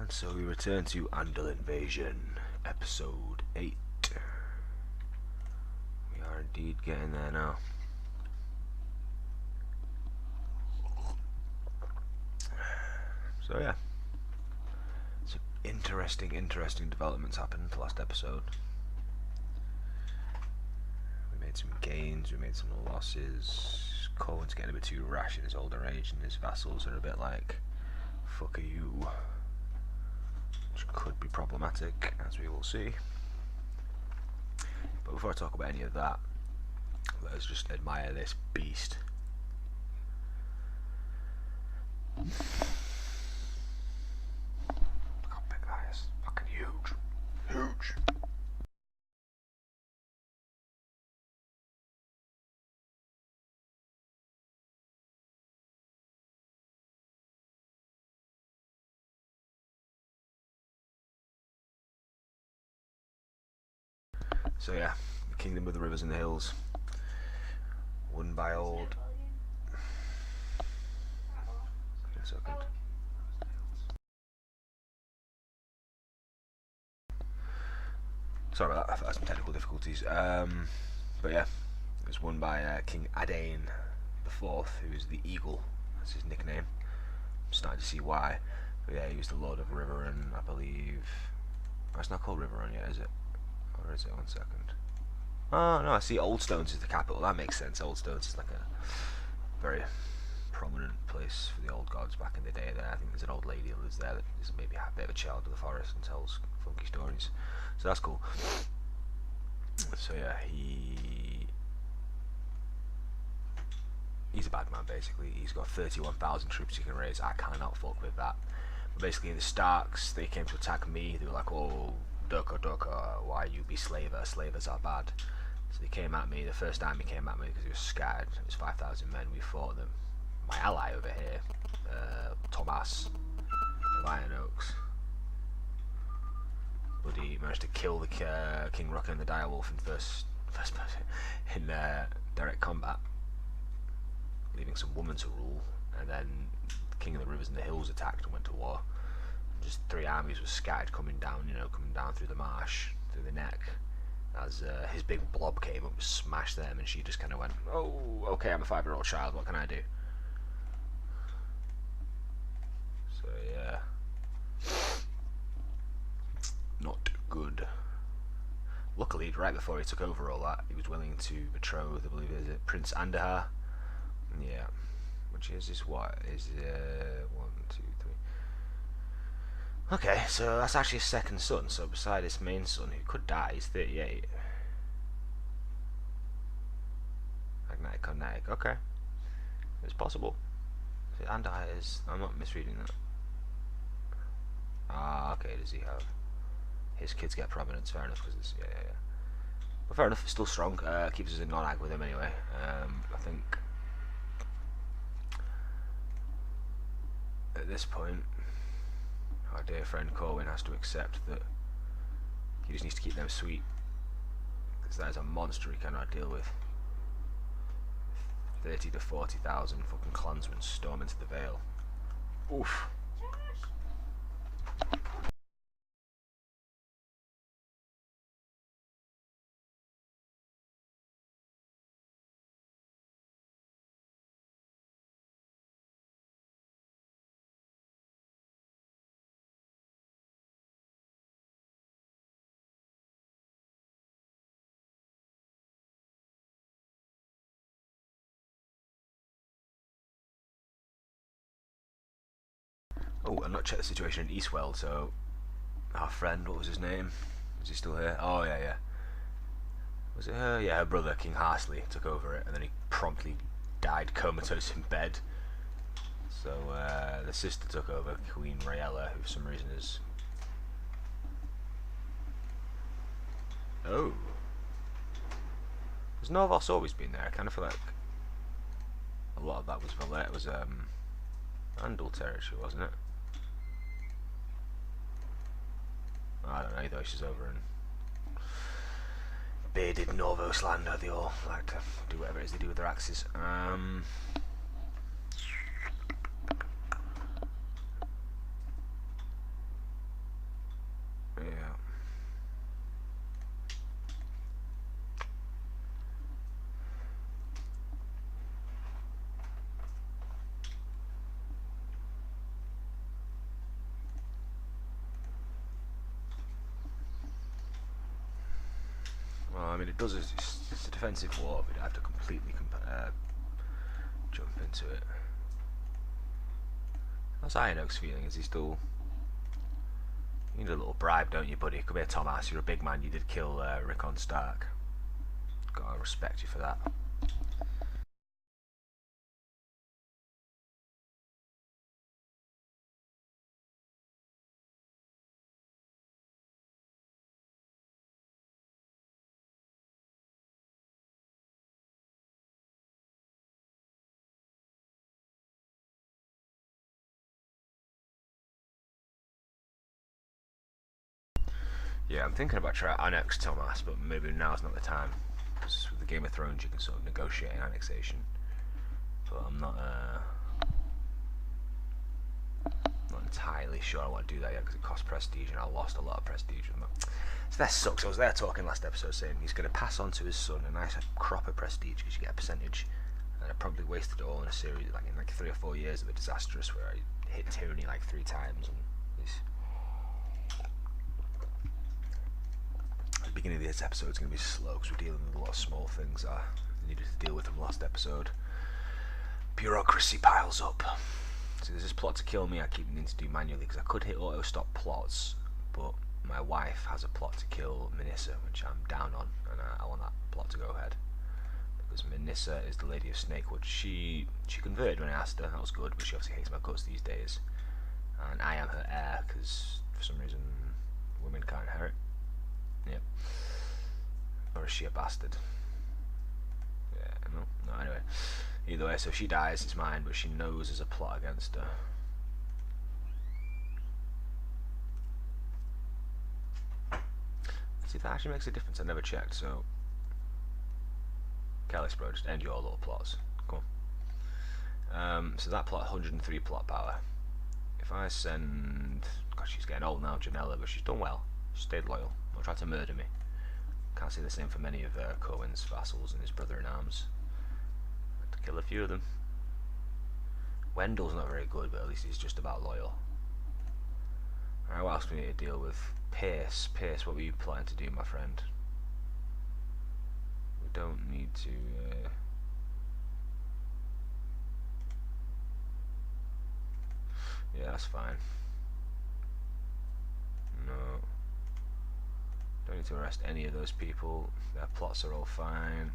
And so we return to Andal Invasion, episode 8. We are indeed getting there now. So yeah, some interesting developments happened the last episode. We made some gains, we made some losses. Corwin's getting a bit too rash in his older age, and his vassals are a bit like, fuck you. Which could be problematic, as we will see. But before I talk about any of that, let us just admire this beast. Look how big that is. Fucking huge. Huge. So yeah, the Kingdom of the Rivers and the Hills, won by old. A second. Sorry about that. I've had some technical difficulties. But yeah, it was won by King Adain the Fourth, who is the Eagle. That's his nickname. I'm starting to see why. But yeah, he was the Lord of Riverrun, I believe. Oh, it's not called Riverrun yet, is it? Or is it? 1 second. Oh no, I see Oldstones is the capital. That makes sense. Oldstones is like a very prominent place for the old gods back in the day there. I think there's an old lady who lives there that is maybe a bit of a child of the forest and tells funky stories. So that's cool. So yeah, he's a bad man basically. He's got 31,000 troops he can raise. I cannot fuck with that. But basically the Starks, they came to attack me. They were like, oh, Durka, why you be slaver? Slavers are bad. So they came at me. The first time he came at me because he was scared. It was 5,000 men. We fought them. My ally over here, Thomas of Iron Oaks, but he managed to kill the King Rocker and the Direwolf in first person in direct combat, leaving some women to rule. And then the King of the Rivers and the Hills attacked and went to war. Just 3 armies were scattered, coming down through the marsh, through the neck, as his big blob came up and smashed them, and she just kind of went, oh, okay, I'm a 5-year-old child, what can I do? So yeah, not good. Luckily, right before he took over all that, he was willing to betroth, I believe, is it Prince Andal? Yeah, which is what is 1, 2, 3. Okay, so that's actually his second son. So beside his main son, who could die, he's 38. Magnetic. Okay, it's possible. Andal is. I'm not misreading that. Ah, okay. Does he have his kids get prominence? Fair enough, because yeah. But fair enough. Still strong. Keeps us in non-ag with him anyway. I think at this point, our dear friend Corwin has to accept that he just needs to keep them sweet, because that is a monster he cannot deal with. 30 to 40,000 fucking clansmen storm into the Vale. Oof. Oh, I've not checked the situation in Eastwell, so our friend, what was his name? Is he still here? Oh, yeah. Was it her? Yeah, her brother, King Harsley, took over it, and then he promptly died comatose in bed. So the sister took over, Queen Rayella, who for some reason is... Oh. Has Norvos always been there? I kind of feel like a lot of that was Andal territory, wasn't it? I don't know, though. She's over in bearded Norvos land. They all like to do whatever it is they do with their axes. I mean, it does. It's a defensive war, but I have to completely jump into it. How's Iron Oak's feeling? Is he still? You need a little bribe, don't you, buddy? Come here, Thomas. You're a big man. You did kill Rickon Stark. Gotta respect you for that. Yeah, I'm thinking about trying to annex Thomas, but maybe now's not the time. Because with the Game of Thrones, you can sort of negotiate an annexation. But I'm not entirely sure I want to do that yet because it costs prestige, and I lost a lot of prestige with that. So that sucks. I was there talking last episode saying he's going to pass on to his son a nice crop of prestige because you get a percentage. And I probably wasted it all in a series, like in 3 or 4 years of a disastrous where I hit tyranny like 3 times. And the beginning of this episode is going to be slow because we're dealing with a lot of small things I needed to deal with from last episode. Bureaucracy piles up. So there's this plot to kill me I keep needing to do manually because I could hit auto stop plots, but my wife has a plot to kill Minissa, which I'm down on, and I want that plot to go ahead. Because Minissa is the Lady of Snakewood. She converted when I asked her, that was good, but she obviously hates my guts these days. And I am her heir because for some reason women can't inherit. Yep. Or is she a bastard? Yeah, no, anyway. Either way, so if she dies, it's mine, but she knows there's a plot against her. Let's see if that actually makes a difference. I never checked, so Callis, bro, just end your little plots. Come on. So that plot, 103 plot power. If I send... God, she's getting old now, Janella, but she's done well. She stayed loyal. Or tried to murder me. Can't say the same for many of Cohen's vassals and his brother-in-arms. Had to kill a few of them. Wendell's not very good, but at least he's just about loyal. Alright, what else do we need to deal with? Pierce. Pierce, what were you planning to do, my friend? We don't need to... Yeah, that's fine. No. Don't need to arrest any of those people. Their plots are all fine.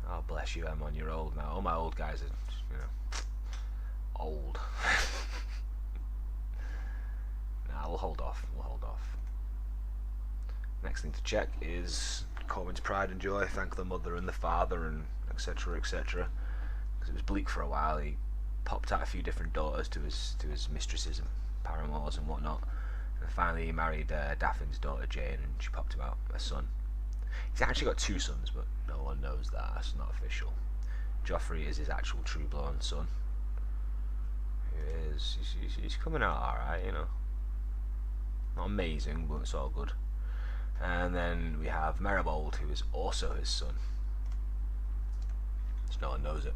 Oh, bless you, Emon, you're old now. All my old guys are, you know, old. Nah, we'll hold off. We'll hold off. Next thing to check is Corwin's pride and joy. Thank the mother and the father and etc. etc. Because it was bleak for a while. He popped out a few different daughters to his mistresses and paramours and whatnot, and finally he married Daffin's daughter Jane, and she popped him out a son. He's actually got 2 sons, but no one knows that. That's not official. Joffrey is his actual true-blown son. He's coming out alright, you know. Not amazing, but it's all good. And then we have Maribold, who is also his son. Just no one knows it.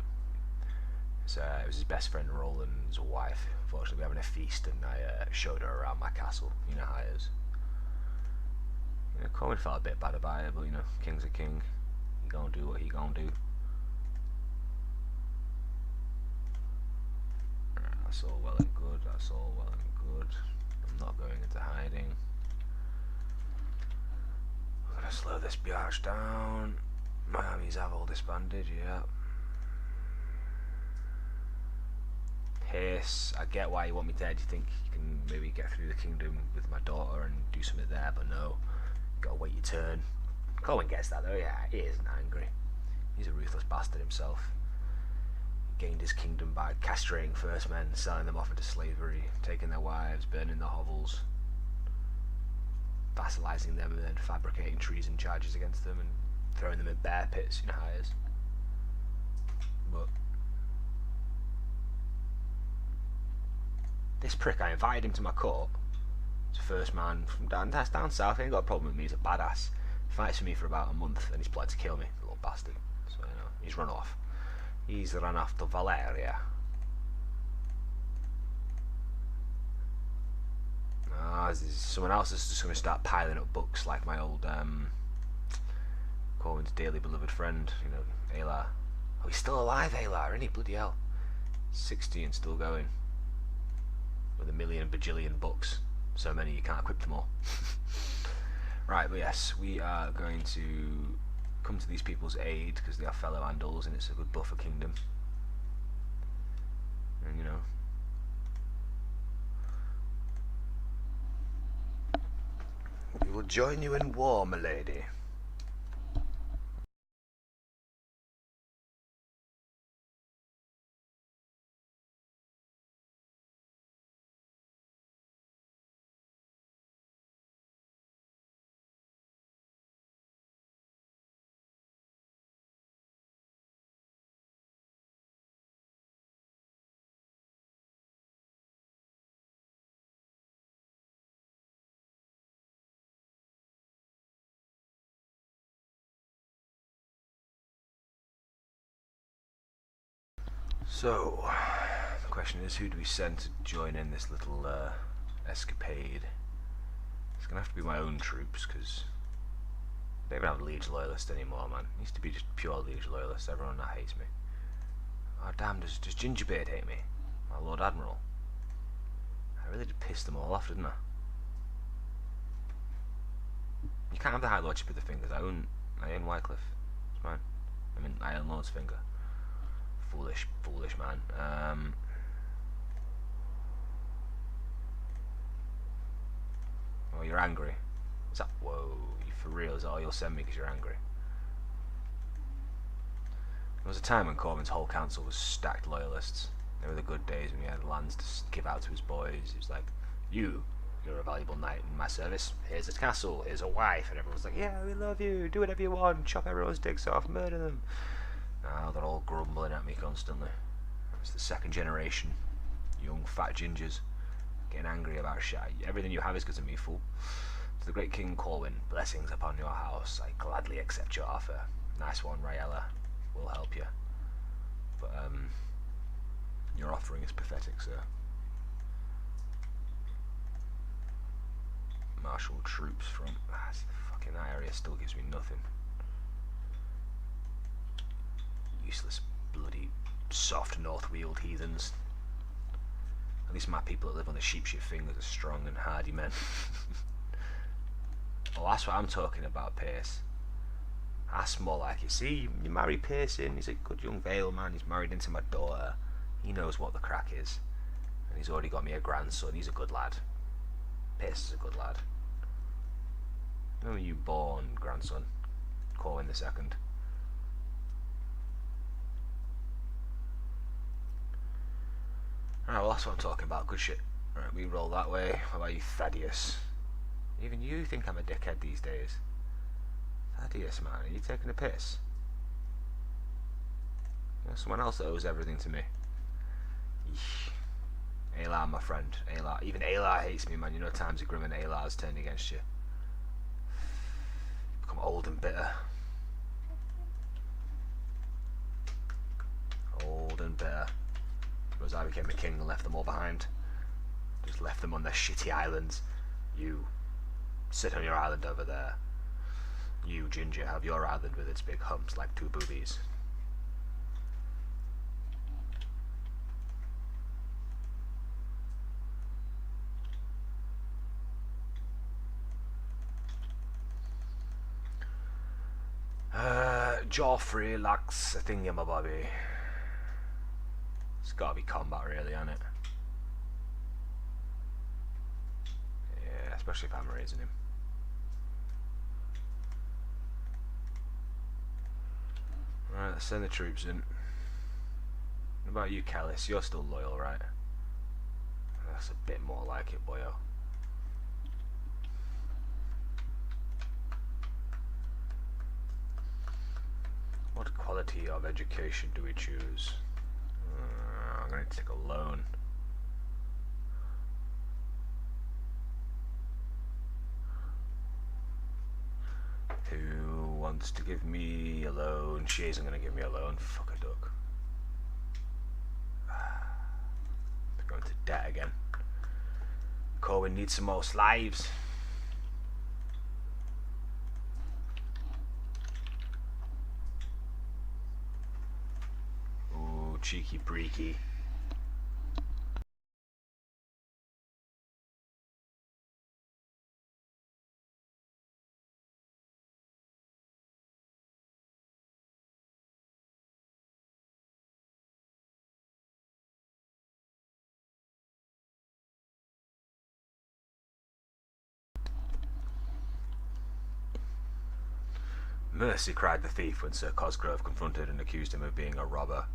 It was his best friend Roland's wife. Unfortunately, we're having a feast, and I showed her around my castle. You know how it is. You know, Corwin felt a bit bad about it, but you know, king's a king. He gonna do what he gonna do. That's all well and good. That's all well and good. I'm not going into hiding. We're gonna slow this biatch down. My armies have all disbanded. Yeah. Pace, I get why you want me dead. You think you can maybe get through the kingdom with my daughter and do something there, but no. You gotta wait your turn. Colin gets that though, yeah, he isn't angry. He's a ruthless bastard himself. He gained his kingdom by castrating first men, selling them off into slavery, taking their wives, burning their hovels, vassalizing them, and then fabricating treason charges against them and throwing them in bear pits, you know how it is. But this prick, I invited him to my court. He's the first man from down south. He ain't got a problem with me. He's a badass. He fights for me for about a month, and he's plotted to kill me, the little bastard. So you know, he's run off. He's run off to Valeria. There's someone else that's just going to start piling up books like my old Corwin's dearly beloved friend, you know, Alar. Oh, he's still alive, Alar, isn't he? Bloody hell. 60 and still going. With a million bajillion books. So many you can't equip them all. Right, but yes, we are going to come to these people's aid because they are fellow Andals and it's a good buffer kingdom. And you know, we will join you in war, my lady. So, the question is, who do we send to join in this little escapade? It's going to have to be my own troops, because they don't even have Liege Loyalists anymore, man. It used to be just pure Liege Loyalists. Everyone that hates me. Oh, damn, does Gingerbeard hate me? My Lord Admiral. I really did piss them all off, didn't I? You can't have the High Lordship of the Fingers. I own Wycliffe. It's mine. I mean, Iron Lord's finger. Foolish man. Oh, you're angry. Is that? Whoa, you for real? Is that all you'll send me because you're angry? There was a time when Corwin's whole council was stacked loyalists. They were the good days when he had lands to give out to his boys. He was like, you're a valuable knight in my service. Here's a castle, here's a wife. And everyone's like, yeah, we love you. Do whatever you want. Chop everyone's dicks off. Murder them. Now they're all grumbling at me constantly. It's the second generation. Young, fat gingers. Getting angry about shit. Everything you have is good to me, fool. To the great King Corwin, blessings upon your house. I gladly accept your offer. Nice one, Rayella. We'll help you. But, your offering is pathetic, sir. Marshal troops from... fucking that area still gives me nothing. Useless, bloody, soft north-wheeled heathens. At least my people that live on the sheepship fingers are strong and hardy men. Oh, that's what I'm talking about, Pierce. That's more like it. See, you marry Pearson, he's a good young Vale man, he's married into my daughter. He knows what the crack is. And he's already got me a grandson, he's a good lad. Pierce is a good lad. When were you born, grandson? Corwin the second. Alright, well that's what I'm talking about, good shit. Alright, we roll that way. What about you, Thaddeus? Even you think I'm a dickhead these days. Thaddeus, man, are you taking a piss? You know, someone else that owes everything to me. Eesh. Alar, my friend. Alar. Even Alar hates me, man. You know times are grim and Alar's turned against you. Become old and bitter. Old and bitter. Because I became a king and left them all behind. Just left them on their shitty islands. You sit on your island over there. You, Ginger, have your island with its big humps like two boobies. Joffrey lacks a thingamabobby. It's gotta be combat, really, hasn't it? Yeah, especially if I'm raising him. Right, let's send the troops in. What about you, Kellis? You're still loyal, right? That's a bit more like it, boyo. What quality of education do we choose? I'm going to take a loan. Who wants to give me a loan? She isn't going to give me a loan. Fuck a duck. They're going to debt again. Corwin needs some more slaves. Ooh, cheeky breaky. Mercy, cried the thief when Sir Cosgrove confronted and accused him of being a robber.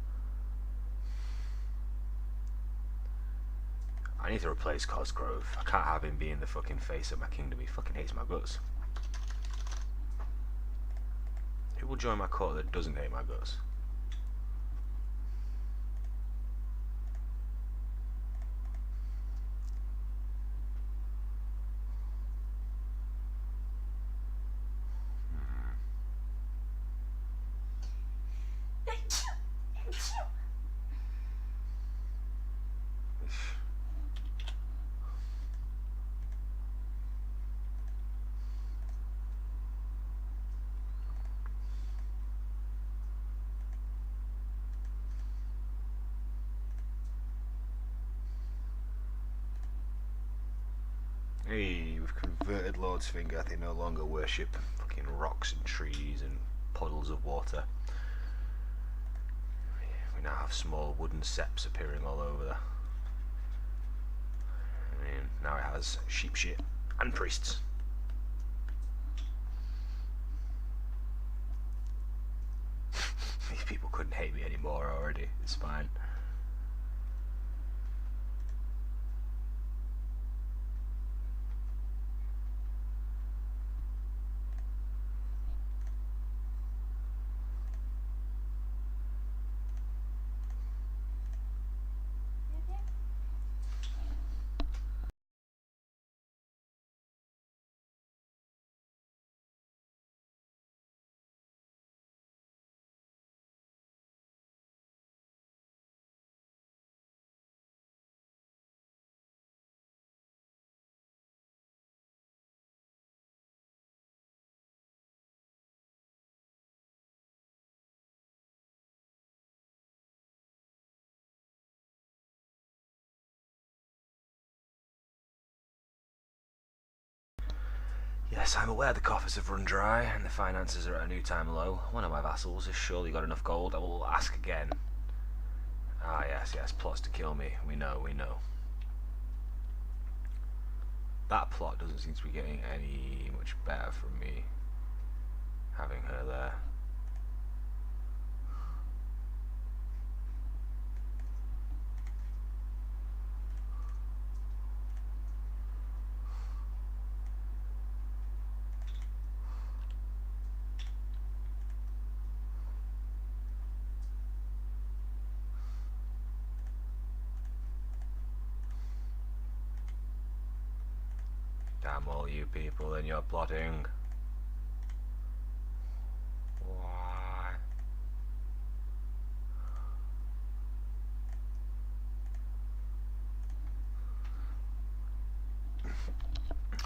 I need to replace Cosgrove. I can't have him being the fucking face of my kingdom. He fucking hates my guts. Who will join my court that doesn't hate my guts? Hey, we've converted Lord's Finger. They no longer worship fucking rocks and trees and puddles of water. We now have small wooden seps appearing all over there. And now it has sheep shit and priests. These people couldn't hate me anymore already. It's fine. Yes, I'm aware the coffers have run dry and the finances are at a new time low. One of my vassals has surely got enough gold. I will ask again. Ah, yes, yes, plots to kill me. We know, we know. That plot doesn't seem to be getting any much better from me having her there. Damn all you people and your plotting. Why?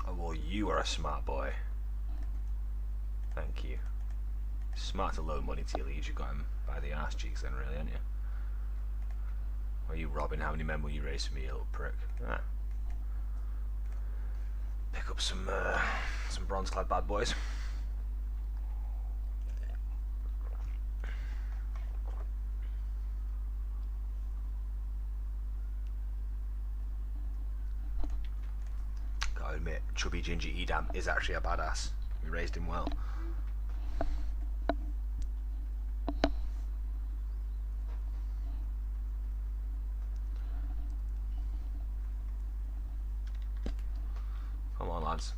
Oh, well, you are a smart boy. Thank you. Smart to loan money to your liege. You got him by the arse cheeks then, really, haven't you? Are you robbing? How many men will you raise for me, you little prick? Ah. Pick up some bronze-clad bad boys. Gotta admit, chubby ginger Edam is actually a badass. We raised him well. Come on, lads.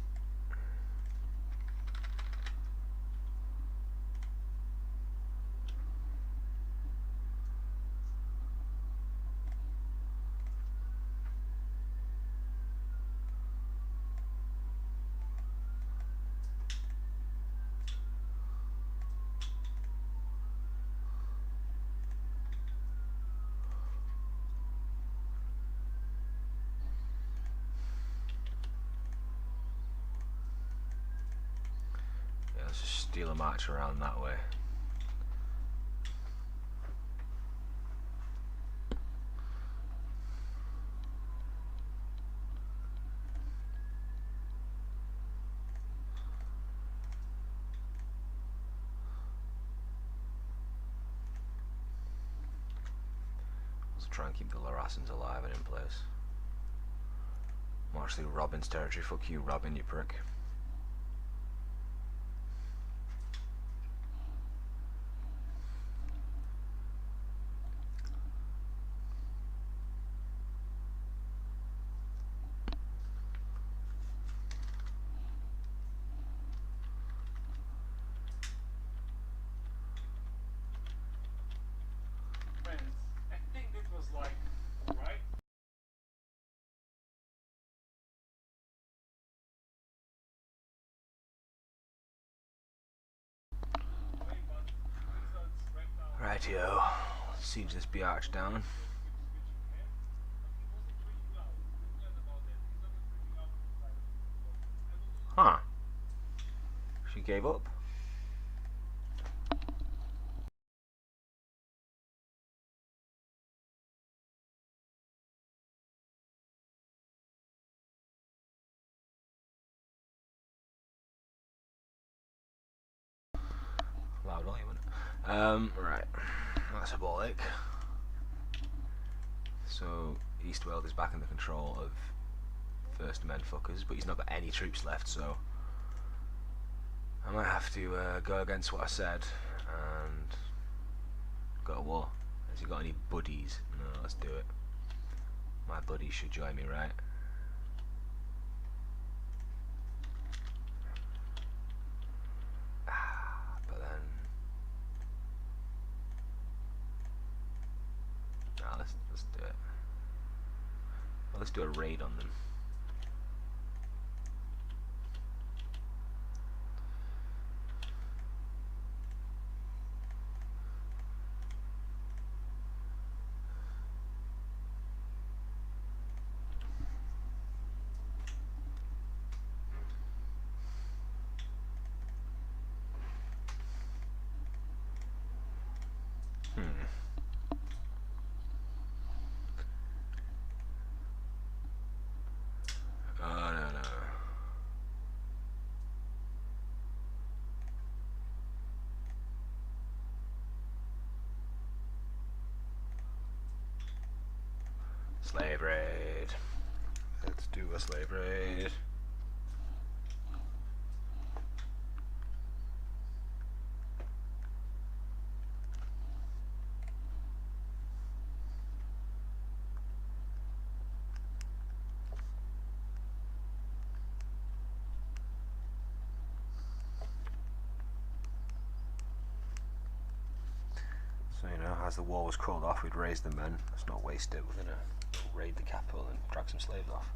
steal a march around that way. Let's try and keep the Lorasans alive and in place. March through Robin's territory. Fuck you, Robin, you prick. Rightio, let's siege this biatch down. Huh. She gave up. Loud volume, isn't it? Right. That's symbolic. So East World is back in the control of First Men Fuckers, but he's not got any troops left, so I might have to go against what I said and go to war. Has he got any buddies? No, let's do it. My buddies should join me, right? But then nah, let's do it. Well, let's do a raid on them. Slave raid. Let's do a slave raid. So, you know, as the war was called off, we'd raise the men. Let's not waste it. We're gonna raid the capital and drag some slaves off.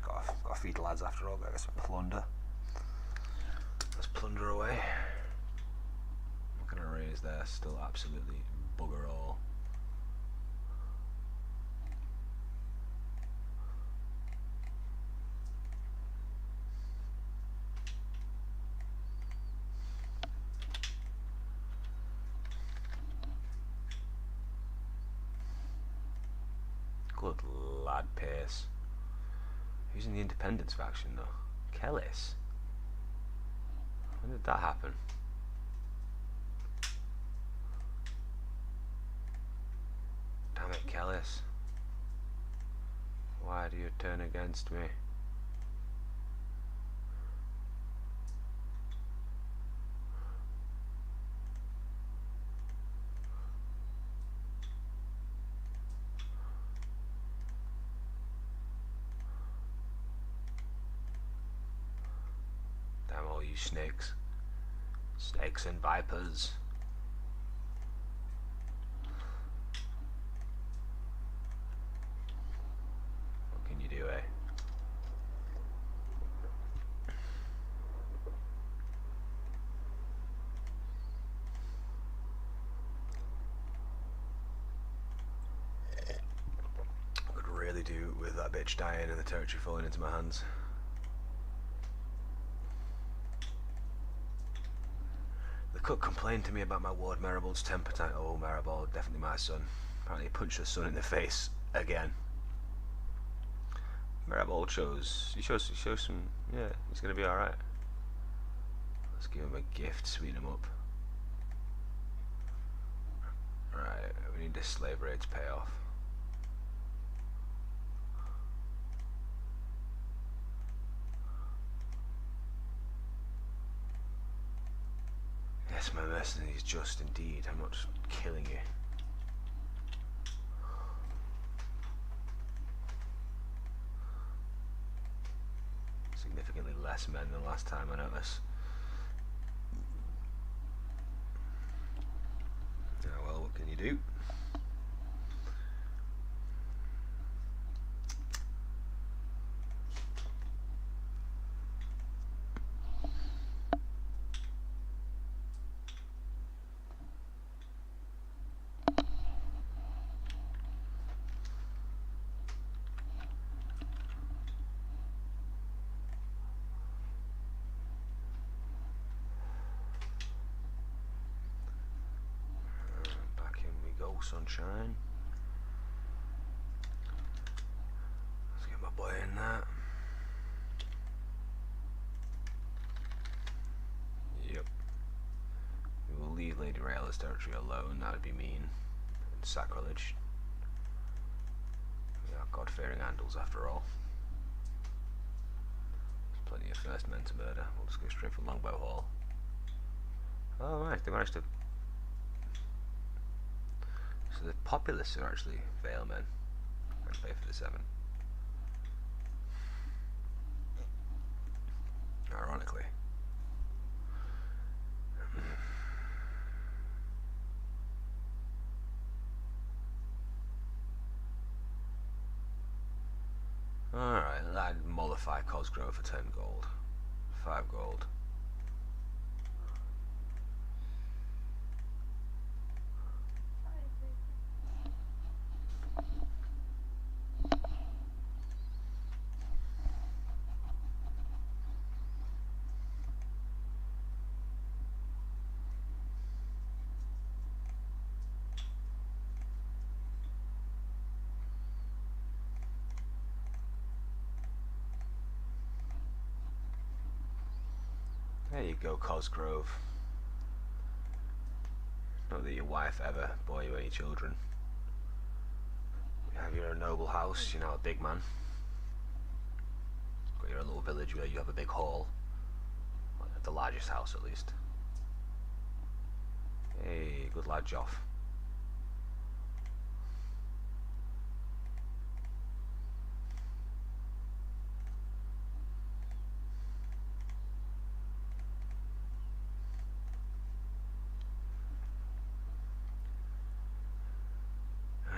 Got to feed the lads after all. Got to get some plunder. Let's plunder away. What kind of raise there? Still absolutely bugger all. Good lad, Pace. Who's in the Independence faction though? Kellis. When did that happen? Damn it, Kellis. Why do you turn against me? You snakes. Snakes and vipers. What can you do, eh? Could that bitch dying and the territory falling into my hands. The cook complained to me about my ward Maribald's temper tantrum. Oh, Maribald, definitely my son. Apparently he punched her son in the face again. Maribald shows some, yeah, he's gonna be alright. Let's give him a gift, sweeten him up. Right, we need this slave raid to pay off. Yes, my mercenary is just indeed. I'm not just killing you. Significantly less men than last time, I notice. Oh well, what can you do? Sunshine. Let's get my boy in there. Yep. We will leave Lady Rayla's territory alone. That would be mean and sacrilege. We are God-fearing Andals after all. There's plenty of first men to murder. We'll just go straight for Longbow Hall. Oh right, they managed to. So the populace are actually Vale men and pay for the 7. Ironically. Alright, I'd mollify Cosgrove for 10 gold. 5 gold. There you go, Cosgrove. Not that your wife ever bore you any children. You have your noble house, you're now a big man. Got your own little village where you have a big hall. Well, the largest house at least. Hey, good lad, Joff.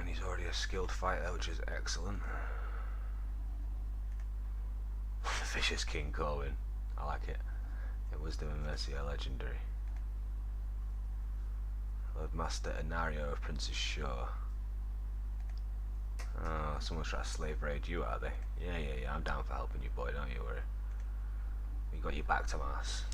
He's already a skilled fighter, which is excellent. The Vicious King Corwin. I like it. Wisdom and Mercy are legendary. Lord Master Enario of Prince's Shore. Oh, someone's trying to slave raid you, are they? Yeah, I'm down for helping you, boy, don't you worry. We got your back, Tomas.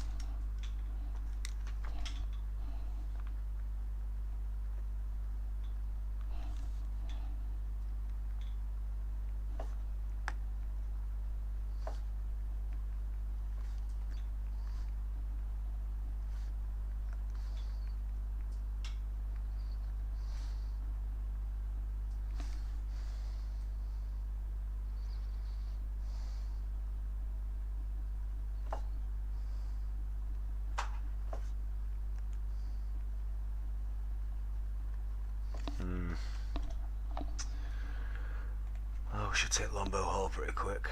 Oh, we should take Longbow Hall pretty quick.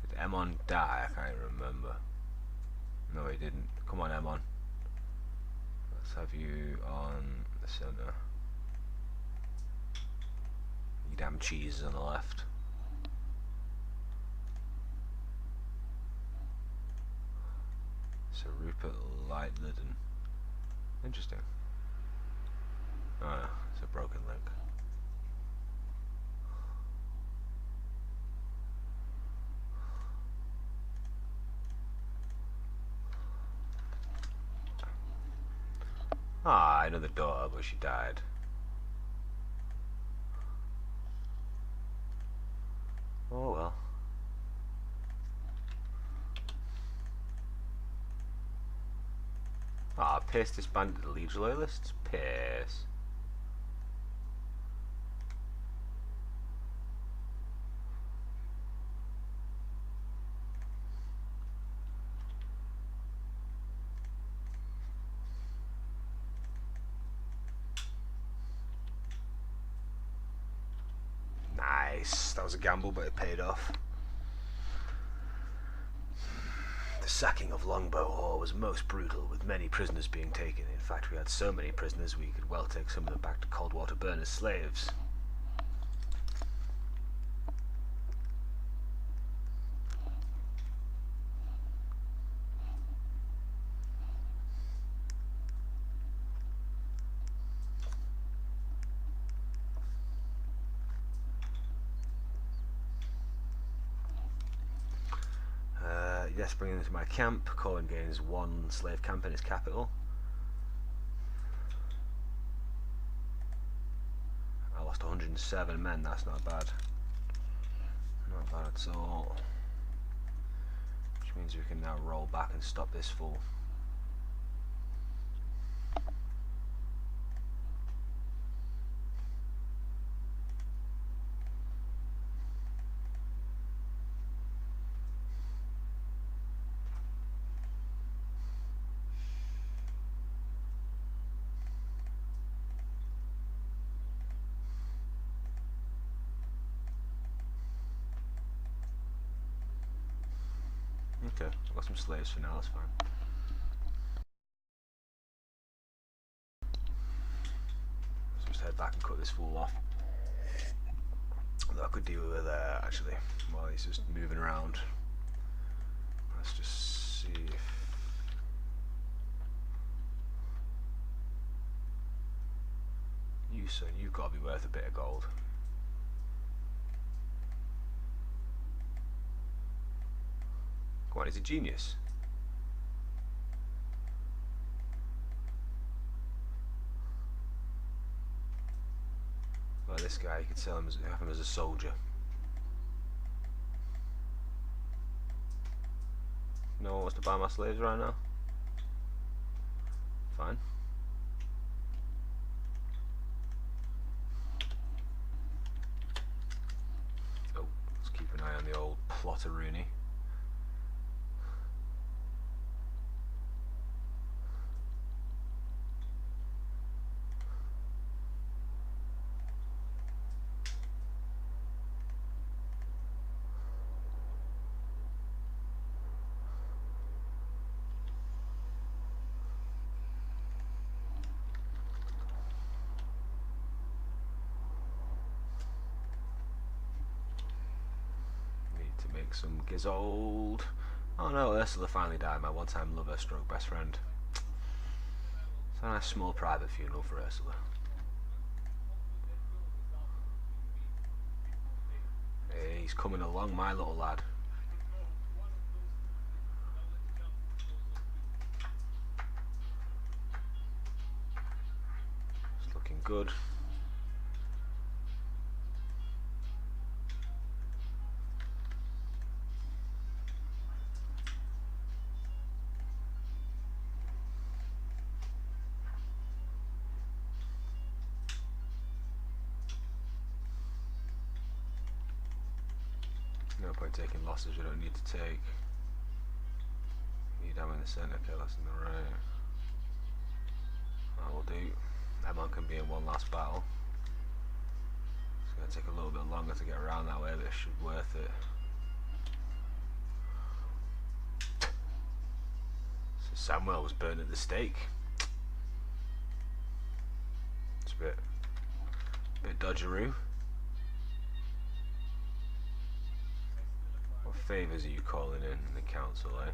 Did Emon die? I can't even remember. No, he didn't. Come on, Emon. Let's have you on the centre. You damn cheese on the left. So Rupert Lightliden. Interesting. Oh, it's a broken link. Ah, another daughter, but she died. Oh well. Ah, Pierce disbanded the Leeds Loyalists? Pierce. Nice. That was a gamble, but it paid off. The sacking of Longbow Hall was most brutal, with many prisoners being taken. In fact, we had so many prisoners we could well take some of them back to Coldwater Burn as slaves. Yes, bringing them to my camp. Corwin gains 1 slave camp in his capital. I lost 107 men, that's not bad. Not bad at all. Which means we can now roll back and stop this fool. Okay, I've got some slaves for now, that's fine. So just head back and cut this fool off. That I could deal with actually, while he's just moving around. Let's just see if... You, son, you've got to be worth a bit of gold. Come on, he's a genius. Well, this guy, you could sell him as, have him as a soldier. No one wants to buy my slaves right now? Fine. Oh, let's keep an eye on the old plotter Rooney. Some Gizold. Oh no, Ursula finally died, my one-time lover stroke best friend. It's a nice small private funeral for Ursula. Hey, he's coming along, my little lad. It's looking good. No point taking losses we don't need to take. Need ammo in the centre, okay, that's in the right. That will do. Emon can be in one last battle. It's going to take a little bit longer to get around that way, but it should be worth it. So Samuel was burned at the stake. It's a bit dodgeroo. What favours are you calling in the council, eh?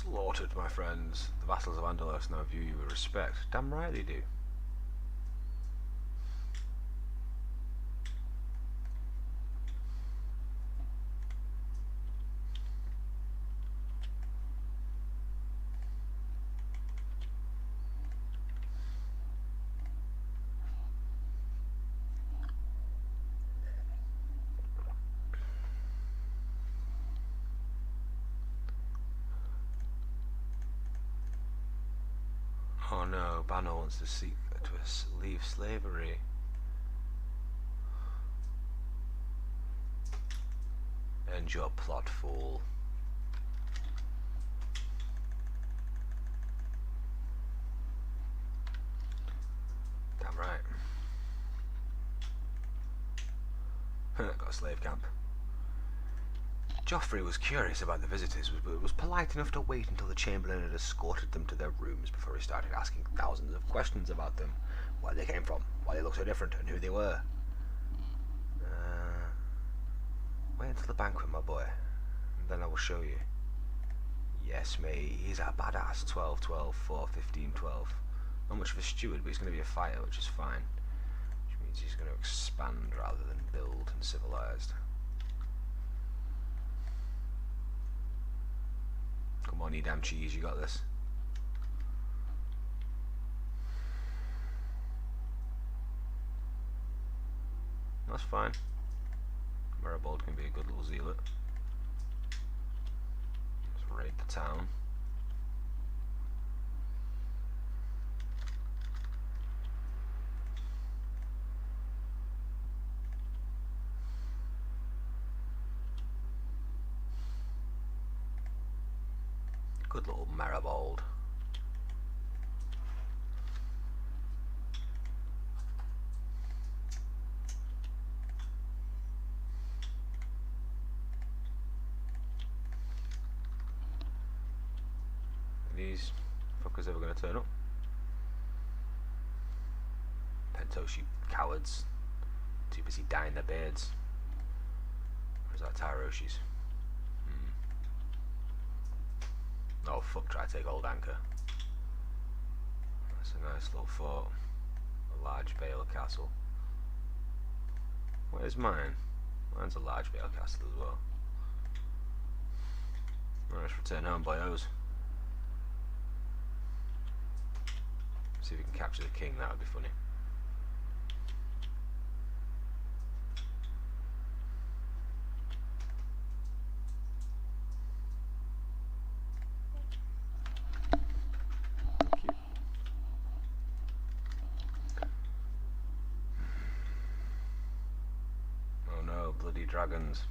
Slaughtered, my friends. The vassals of Andal now view you with respect. Damn right they do. Oh no, Banner wants to seek to leave slavery. End your plot, fool. Damn right. Got a slave camp. Joffrey was curious about the visitors, but was polite enough to wait until the Chamberlain had escorted them to their rooms before he started asking thousands of questions about them. Where they came from, why they looked so different, and who they were. Wait until the banquet, my boy, and then I will show you. Yes, mate, he's a badass. 12, 12, 4, 15, 12. Not much of a steward, but he's going to be a fighter, which is fine. Which means he's going to expand rather than build and civilized. Come on, you damn cheese, you got this. That's fine. Maribald can be a good little zealot. Let's raid the town. Good little Maribald. Are these fuckers ever going to turn up? Pentos, you cowards. Too busy dyeing their beards. Or is that Tyroshis? Oh fuck, try to take Old Anchor. That's a nice little fort. A large Bale castle. Where's mine? Mine's a large Bale castle as well. Right, let's return home, boyos. See if we can capture the king, that would be funny. Bloody dragons.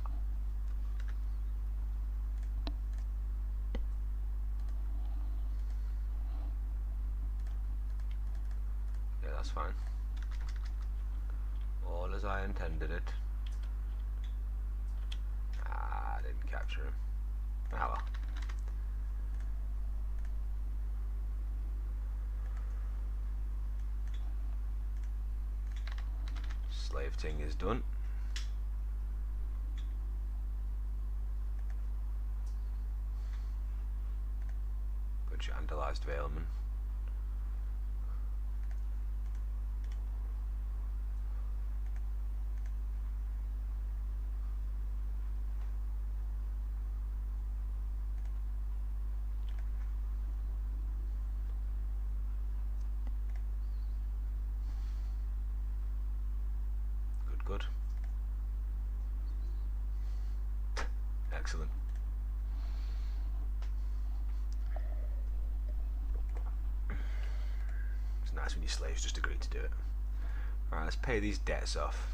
Yeah, that's fine. All as I intended it. Ah, I didn't capture him. Ah well. Slave ting is done. Andalized Valeman. Good. Excellent. It's nice when your slaves just agree to do it. Alright, let's pay these debts off.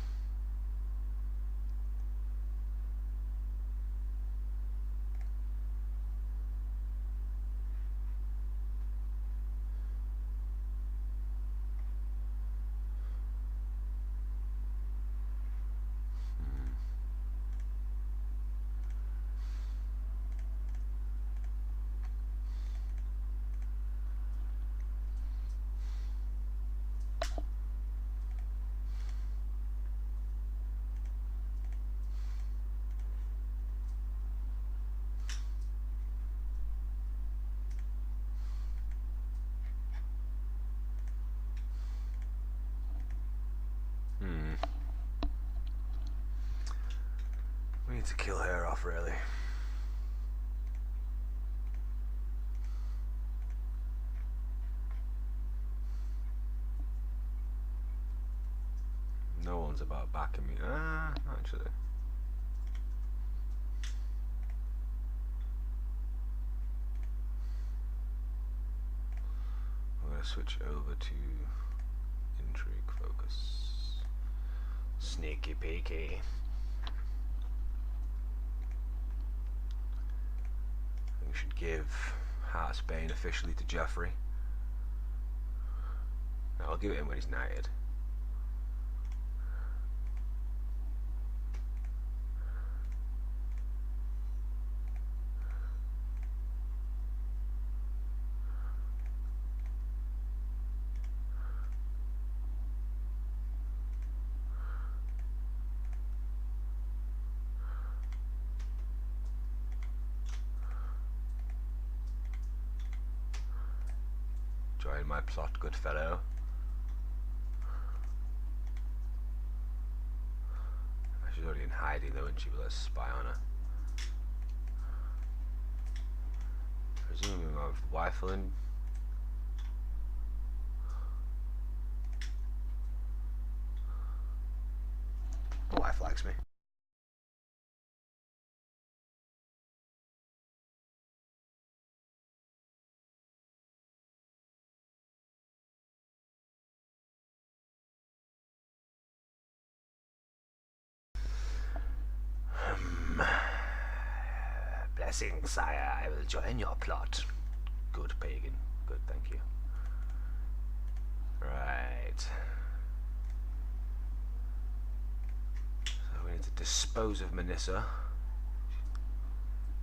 to kill her off, really. No one's about backing me. Actually. I'm going to switch over to intrigue focus. Sneaky peeky. We should give Heartsbane officially to Geoffrey. No, I'll give it him when he's knighted. Join my plot, good fellow. She's already in hiding though, and she will let us spy on her. Presumably my wife will in. My wife likes me. Blessings, sire. I will join your plot. Good, pagan. Good, thank you. Right. So we need to dispose of Manissa.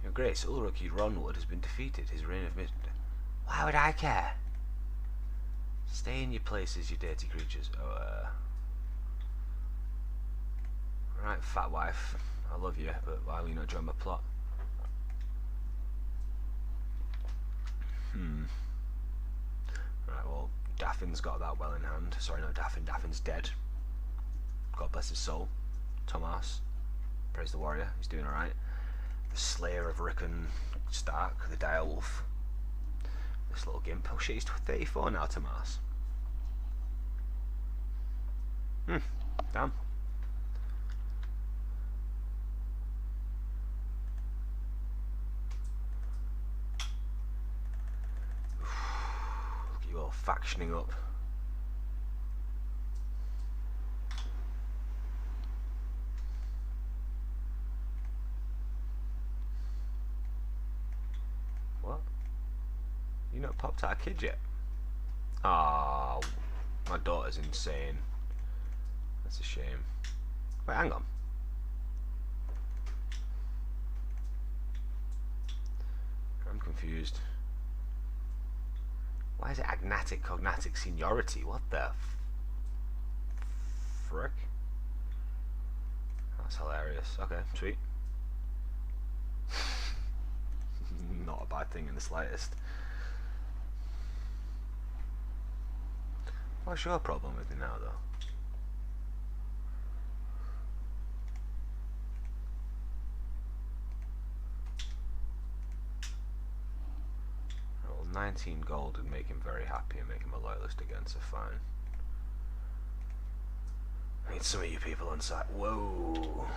Your Grace, Ulrich Ronwood has been defeated. His reign of mist. Why would I care? Stay in your places, you dirty creatures. Right, fat wife. I love you, but why will you not join my plot? Right, well, Daffin's got that well in hand. Sorry, not Daffin. Daffin's dead. God bless his soul. Thomas, praise the warrior. He's doing alright. The Slayer of Rickon Stark, the Direwolf. This little gimp. Oh shit, he's 34 now, Thomas. Damn. Look at you all factioning up. What? You not popped out a kid yet? Ah, my daughter's insane. That's a shame. Wait, hang on. I'm confused. Why is it agnatic cognatic seniority? What the frick? That's hilarious. Okay, sweet. Not a bad thing in the slightest. What's your problem with me now, though? Well, 19 gold would make him very happy and make him a loyalist again, so fine. I need some of you people on site. Whoa.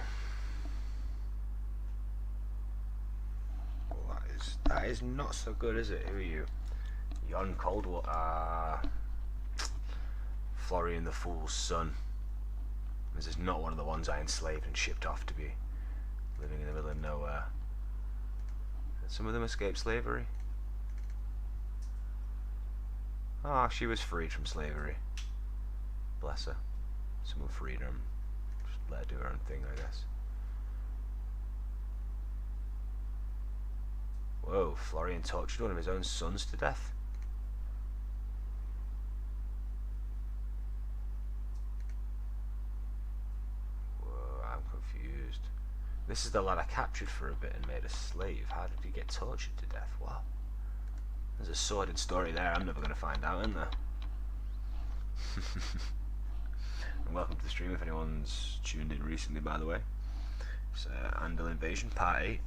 Well, that is not so good, is it? Who are you? Yon Coldwater. Florian the Fool's son. This is not one of the ones I enslaved and shipped off to be living in the middle of nowhere. Did some of them escape slavery? Ah, she was freed from slavery. Bless her. Someone freed her and just let her do her own thing, I guess. Whoa, Florian tortured one of his own sons to death. This is the lad I captured for a bit and made a slave. How did he get tortured to death? Wow. There's a sordid story there I'm never going to find out, isn't there? And welcome to the stream if anyone's tuned in recently, by the way. It's Andal Invasion Part 8,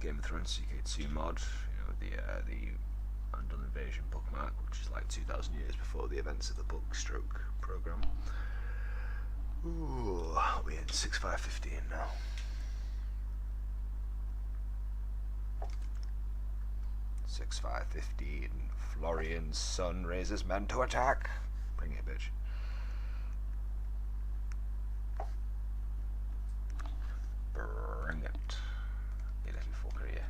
Game of Thrones CK2 mod. You know, the Andal Invasion bookmark, which is like 2,000 years before the events of the book stroke program. Ooh, we're in 6.5.15 now. Six 5:15. Florian's son raises men to attack. Bring it, bitch. Bring it. You little fucker here.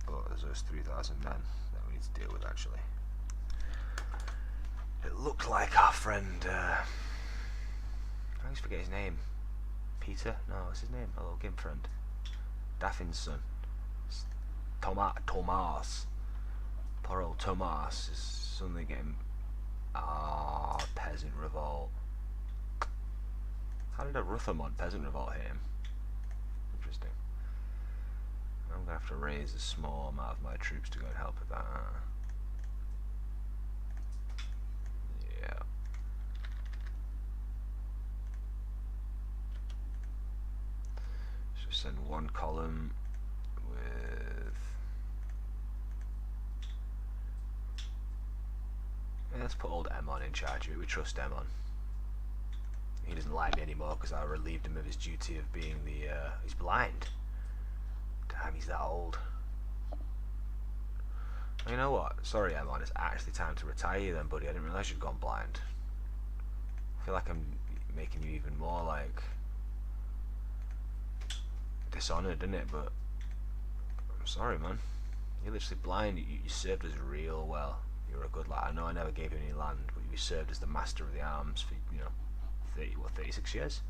But there's those 3,000 men that we need to deal with, actually. It looked like our friend, I always forget his name. Peter? No, what's his name? Our little gimp friend. Daffin's son. Tomas. Poor old Tomas is suddenly getting... peasant revolt. How did a Ruthermont peasant revolt hit him? Interesting. I'm gonna have to raise a small amount of my troops to go and help with that. Yeah. So send one column with... Yeah, let's put old Emon in charge of it. We trust Emon. He doesn't like me anymore because I relieved him of his duty of being the... he's blind. Damn, he's that old. You know what? Sorry, Emon, it's actually time to retire you then, buddy. I didn't realise you'd gone blind. I feel like I'm making you even more, like... dishonoured, isn't it? But... I'm sorry, man. You're literally blind. You served us real well. You were a good lad. I know I never gave you any land, but you served as the master of the arms for, 36 years?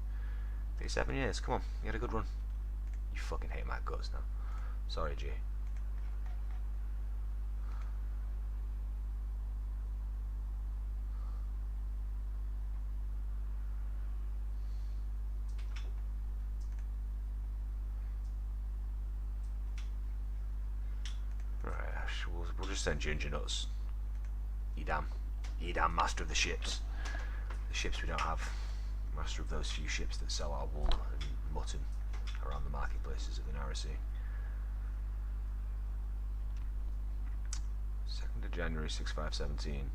37 years, come on, you had a good run. You fucking hate my guts now. Sorry, G. Right, we'll just send Ginger Nuts. Edam, master of the ships. The ships we don't have. Master of those few ships that sell our wool and mutton around the marketplaces of the Narrow Sea. 2nd of January 6.5.17.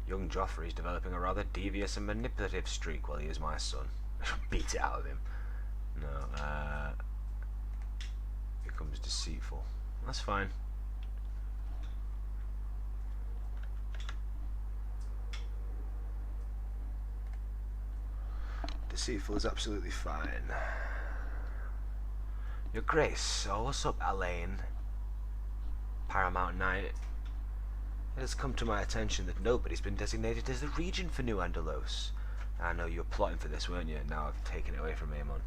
Young Joffrey is developing a rather devious and manipulative streak while he is my son. Beat it out of him. No, becomes deceitful. That's fine. Deceitful is absolutely fine. Your Grace, oh, what's up, Alain? Paramount Knight. It has come to my attention that nobody's been designated as the regent for New Andalos. I know you were plotting for this, weren't you? Now I've taken it away from Aemon.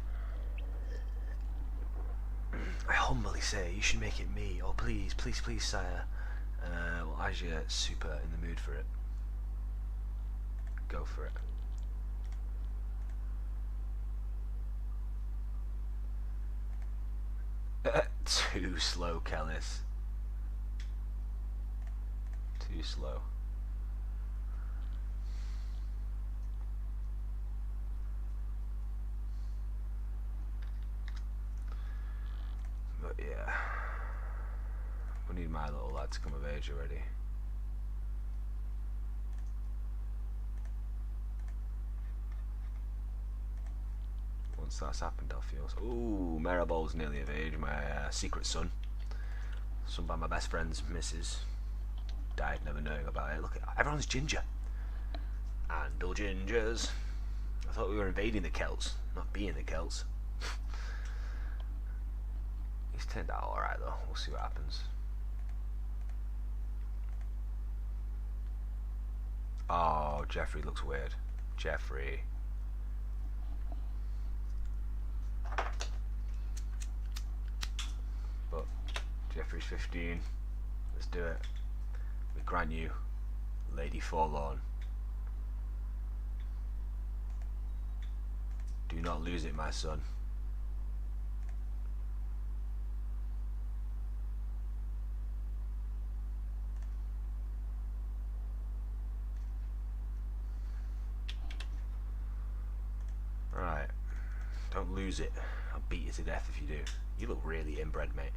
I humbly say you should make it me. Oh, please, please, please, sire. Well, as you're super in the mood for it, go for it. Too slow, Kellis. Too slow. But yeah, we need my little lad to come of age already. Once that's happened, I'll feel so. Ooh, Maribol's nearly of age. My secret son, son by my best friend's missus, died never knowing about it. Look at everyone's ginger. Andal gingers. I thought we were invading the Celts, not being the Celts. He's turned out alright though. We'll see what happens. Oh, Jeffrey looks weird. Jeffrey. But Jeffrey's 15. Let's do it. We grant you Lady Forlorn. Do not lose it, my son. Right. Don't lose it. I'll beat you to death if you do. You look really inbred, mate.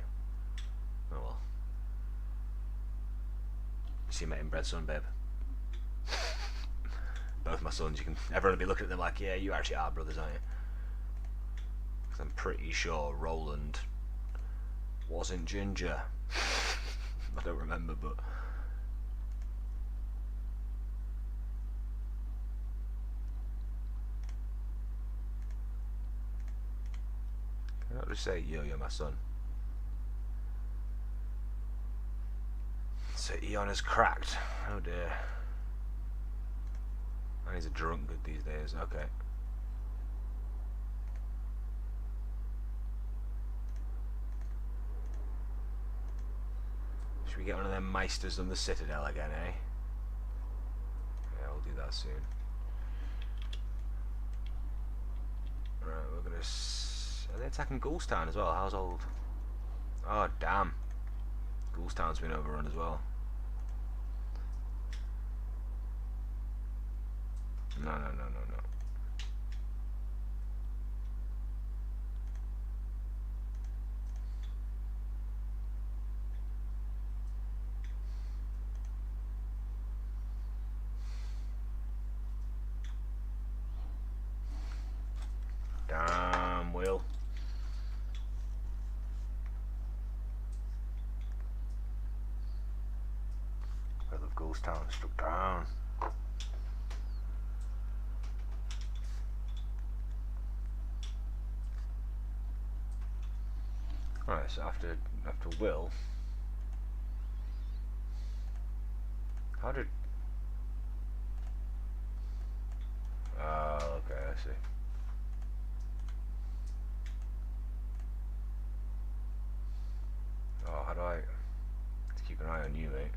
Oh well. You see my inbred son, babe? Both my sons, everyone will be looking at them like, yeah, you actually are brothers, aren't you? Because I'm pretty sure Roland wasn't ginger. I don't remember, but... Can I not just say, yo, you're my son? So Eon is cracked. Oh dear. And he's a drunkard these days, okay. Should we get one of them Meisters on the Citadel again, eh? Yeah, we'll do that soon. Right, we're gonna... Are they attacking Ghoulstown as well? How's old? Oh, damn. Ghoulstown's been overrun as well. No. Damn, Will. Well, the Ghoulstown struck down. Right, so after Will, how did? Oh, okay, I see. Oh, how do I? Let's keep an eye on you, mate.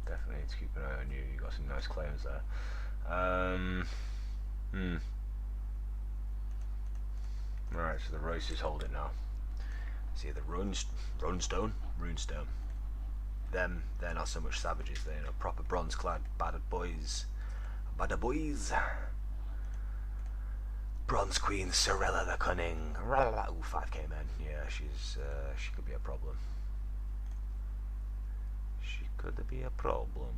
Definitely need to keep an eye on you. You got some nice claims there. Right, so the Royces hold it now. See the Runestone. Them, they're not so much savages. They're proper bronze-clad bad boys. Bronze Queen Sorella the Cunning. Ooh, 5k men. Yeah, she could be a problem. She could be a problem.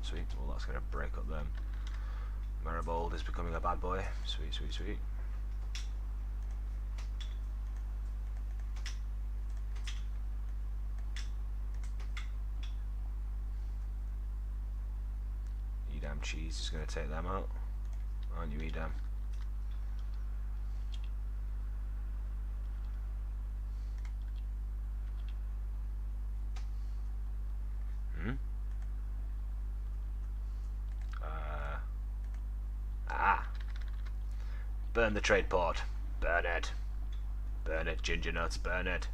Sweet. Well, that's going to break up them. Maribold is becoming a bad boy. Sweet. Edam Cheese is going to take them out. Aren't you, Edam? Burn the trade port. Burn it. Burn it, ginger nuts, burn it.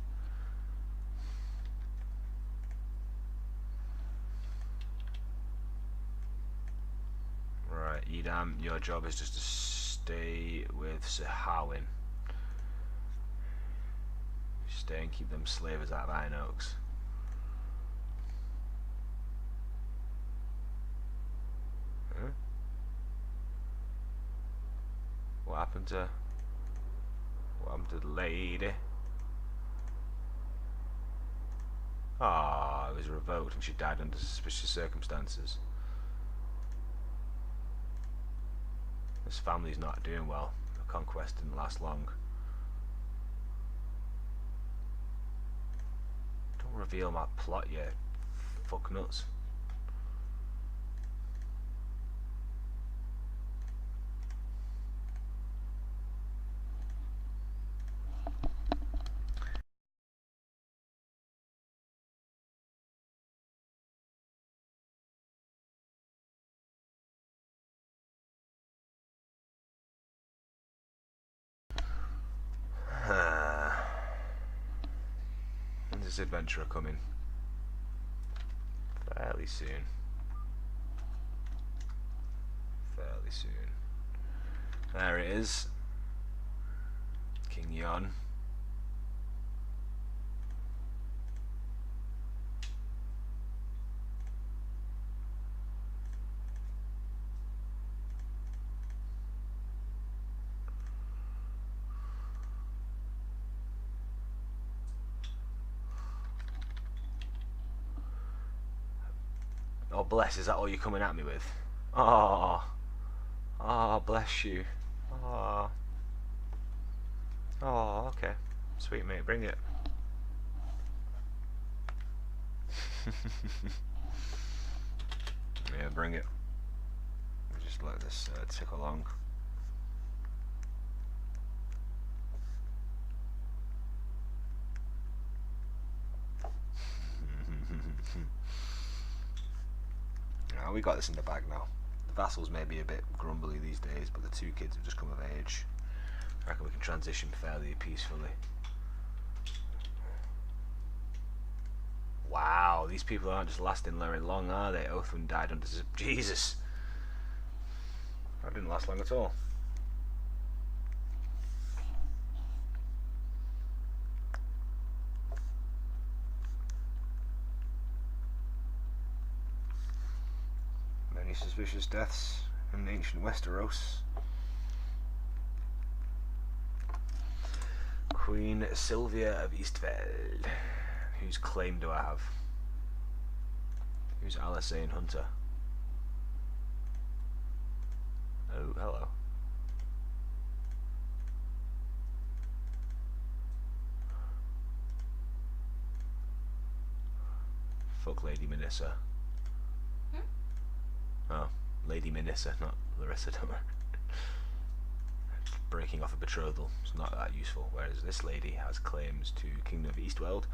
Right, Edam, your job is just to stay with Sir Harwin. Stay and keep them slavers out of Iron Oaks. Huh? What happened to the lady? Ah, it was revoked and she died under suspicious circumstances. This family's not doing well. The conquest didn't last long. Don't reveal my plot yet, fuck nuts. When's this adventurer coming? Fairly soon. There it is. King Yon. Oh, bless, is that all you're coming at me with? Oh, oh, bless you. Oh, oh, okay. Sweet, mate, bring it. Yeah, bring it. Just let this tick along. Now we got this in the bag now. The vassals may be a bit grumbly these days, but the two kids have just come of age. I reckon we can transition fairly peacefully. Wow, these people aren't just lasting very long, are they? Othwin died under... Jesus! That didn't last long at all. Many suspicious deaths in ancient Westeros. Queen Sylvia of Eastveld. Whose claim do I have? Who's Alysanne Hunter? Oh, hello. Fuck Lady Minissa. Oh, Lady Minissa, not Larissa, don't worry. Breaking off a betrothal is not that useful, whereas this lady has claims to Kingdom of Eastweld.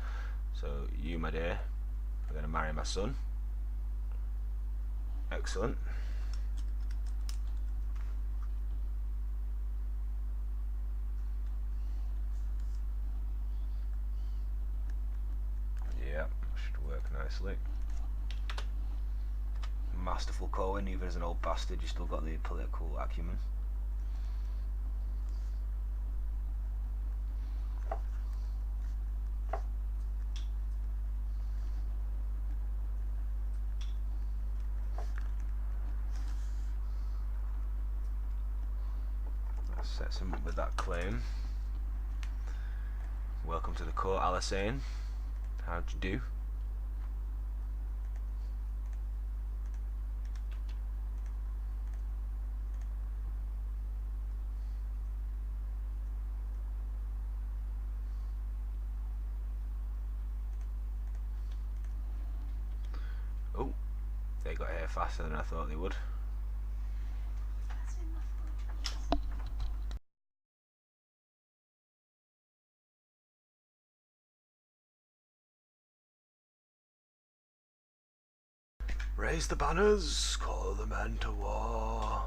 So you, my dear, are going to marry my son. Excellent. Yeah, should work nicely. Masterful Corwin, even as an old bastard, you still got the political acumen. That sets him up with that claim. Welcome to the court, Alysanne. How'd you do? Oh, they got here faster than I thought they would. Raise the banners, call the men to war.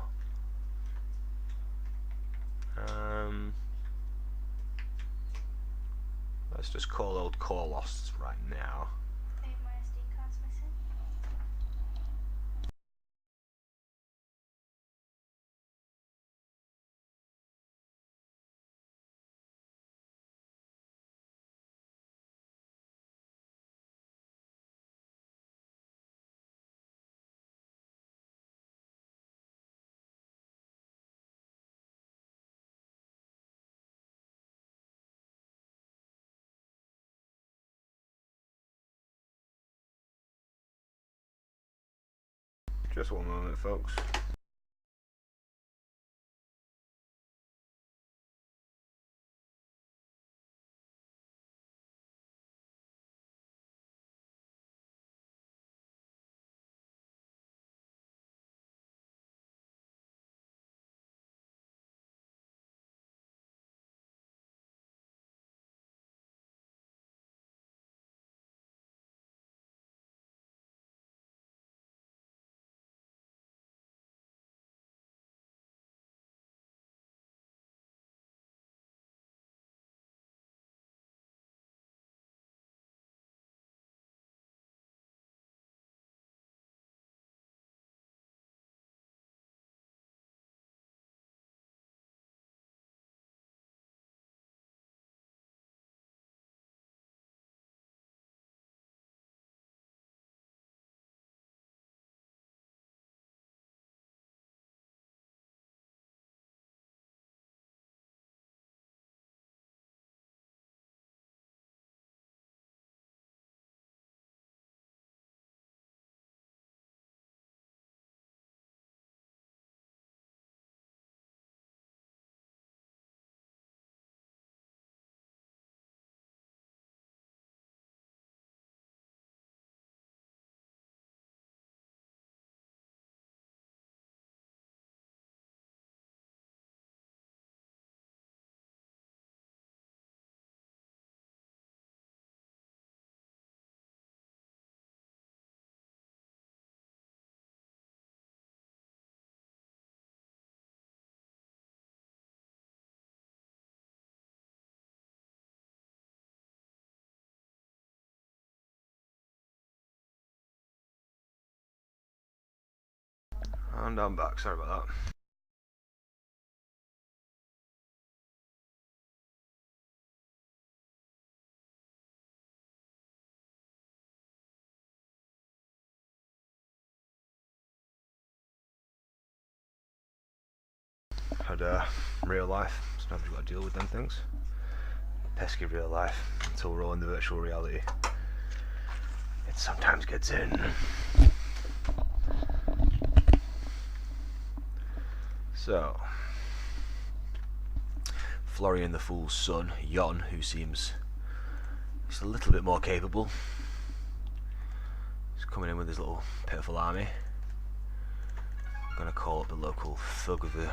Let's just call old Corlos right now. Just one moment, folks. And I'm back, sorry about that. Had real life, sometimes you've got to deal with them things. Pesky real life, until we're all in the virtual reality. It sometimes gets in. So, Florian the Fool's son, Jon, who seems just a little bit more capable, he's coming in with his little pitiful army. I'm gonna call up the local thug of the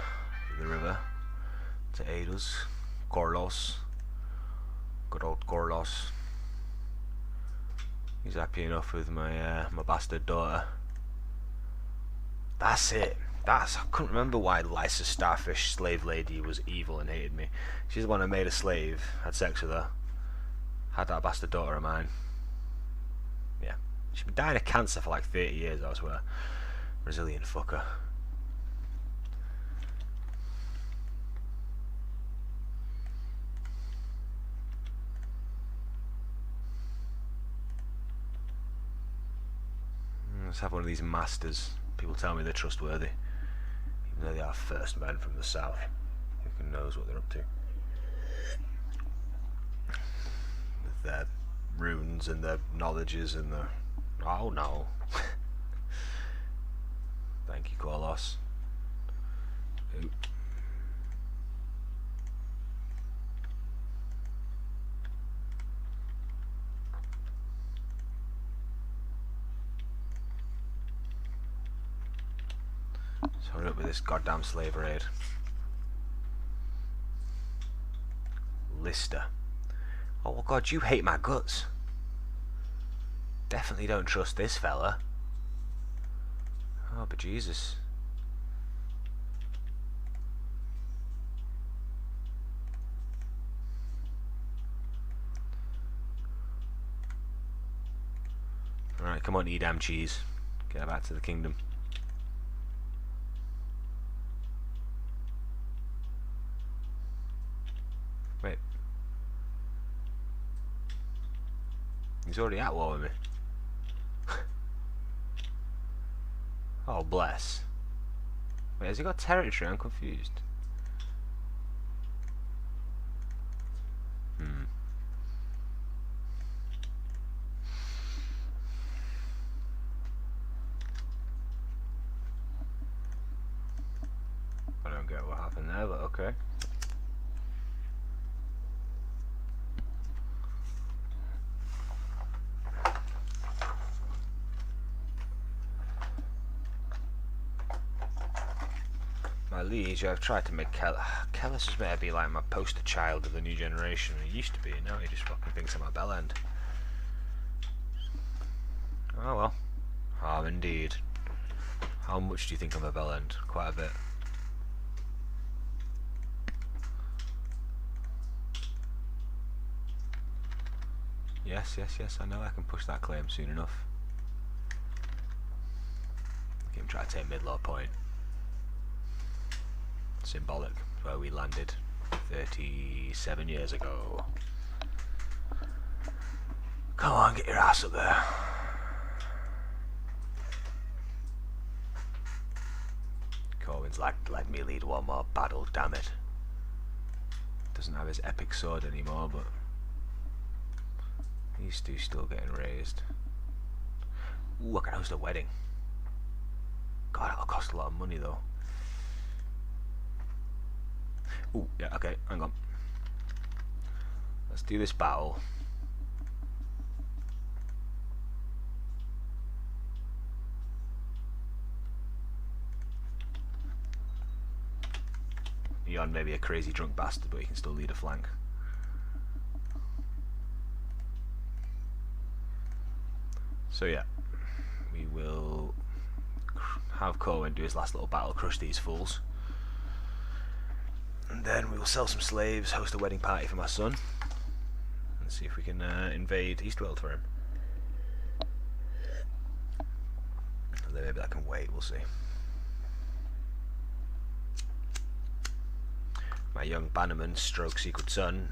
river to aid us. Gorlos. Good old Gorlos. He's happy enough with my my bastard daughter. That's it. I couldn't remember why Lysa Starfish slave lady was evil and hated me. She's the one I made a slave, had sex with her, had that bastard daughter of mine. Yeah. She's been dying of cancer for like 30 years, I swear. Resilient fucker. Let's have one of these masters. People tell me they're trustworthy, even though they are first men from the south. Who knows what they're up to? With their runes and their knowledges and their... Oh no. Thank you, Corlos. Oop. So hurry up with this goddamn slave raid. Lister. Oh god, you hate my guts. Definitely don't trust this fella. Oh, but Jesus. Alright, come on, Edam cheese. Get back to the kingdom. Wait. He's already at war with me. Oh, bless. Wait, has he got territory? I'm confused. I don't get what happened there, but okay. My liege, I've tried to make Kellis is meant to be like my poster child of the new generation. He used to be, now he just fucking thinks I'm a bell end. Oh well. Indeed. How much do you think I'm a bell end? Quite a bit. Yes, I know I can push that claim soon enough. Let him try to take Midlaw Point. Symbolic, where we landed 37 years ago. Come on, get your ass up there. Corwin's like, let me lead one more battle, damn it. Doesn't have his epic sword anymore, but these two still getting raised. Ooh, I can host a wedding. God, that'll cost a lot of money though. Ooh, yeah, okay, hang on. Let's do this battle. Jon may be a crazy drunk bastard, but he can still lead a flank. So yeah, we will have Corwin do his last little battle, crush these fools. And then we will sell some slaves, host a wedding party for my son, and see if we can invade Eastworld for him. And then maybe that can wait, we'll see. My young bannerman, stroke secret son,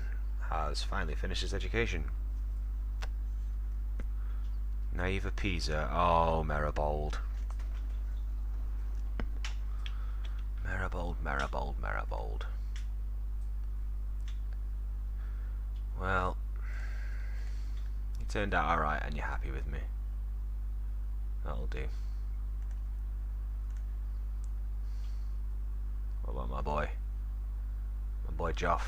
has finally finished his education. Naive Pisa. Oh, Maribold. Maribold. Well, it turned out alright and you're happy with me. That'll do. What about my boy? My boy Joff.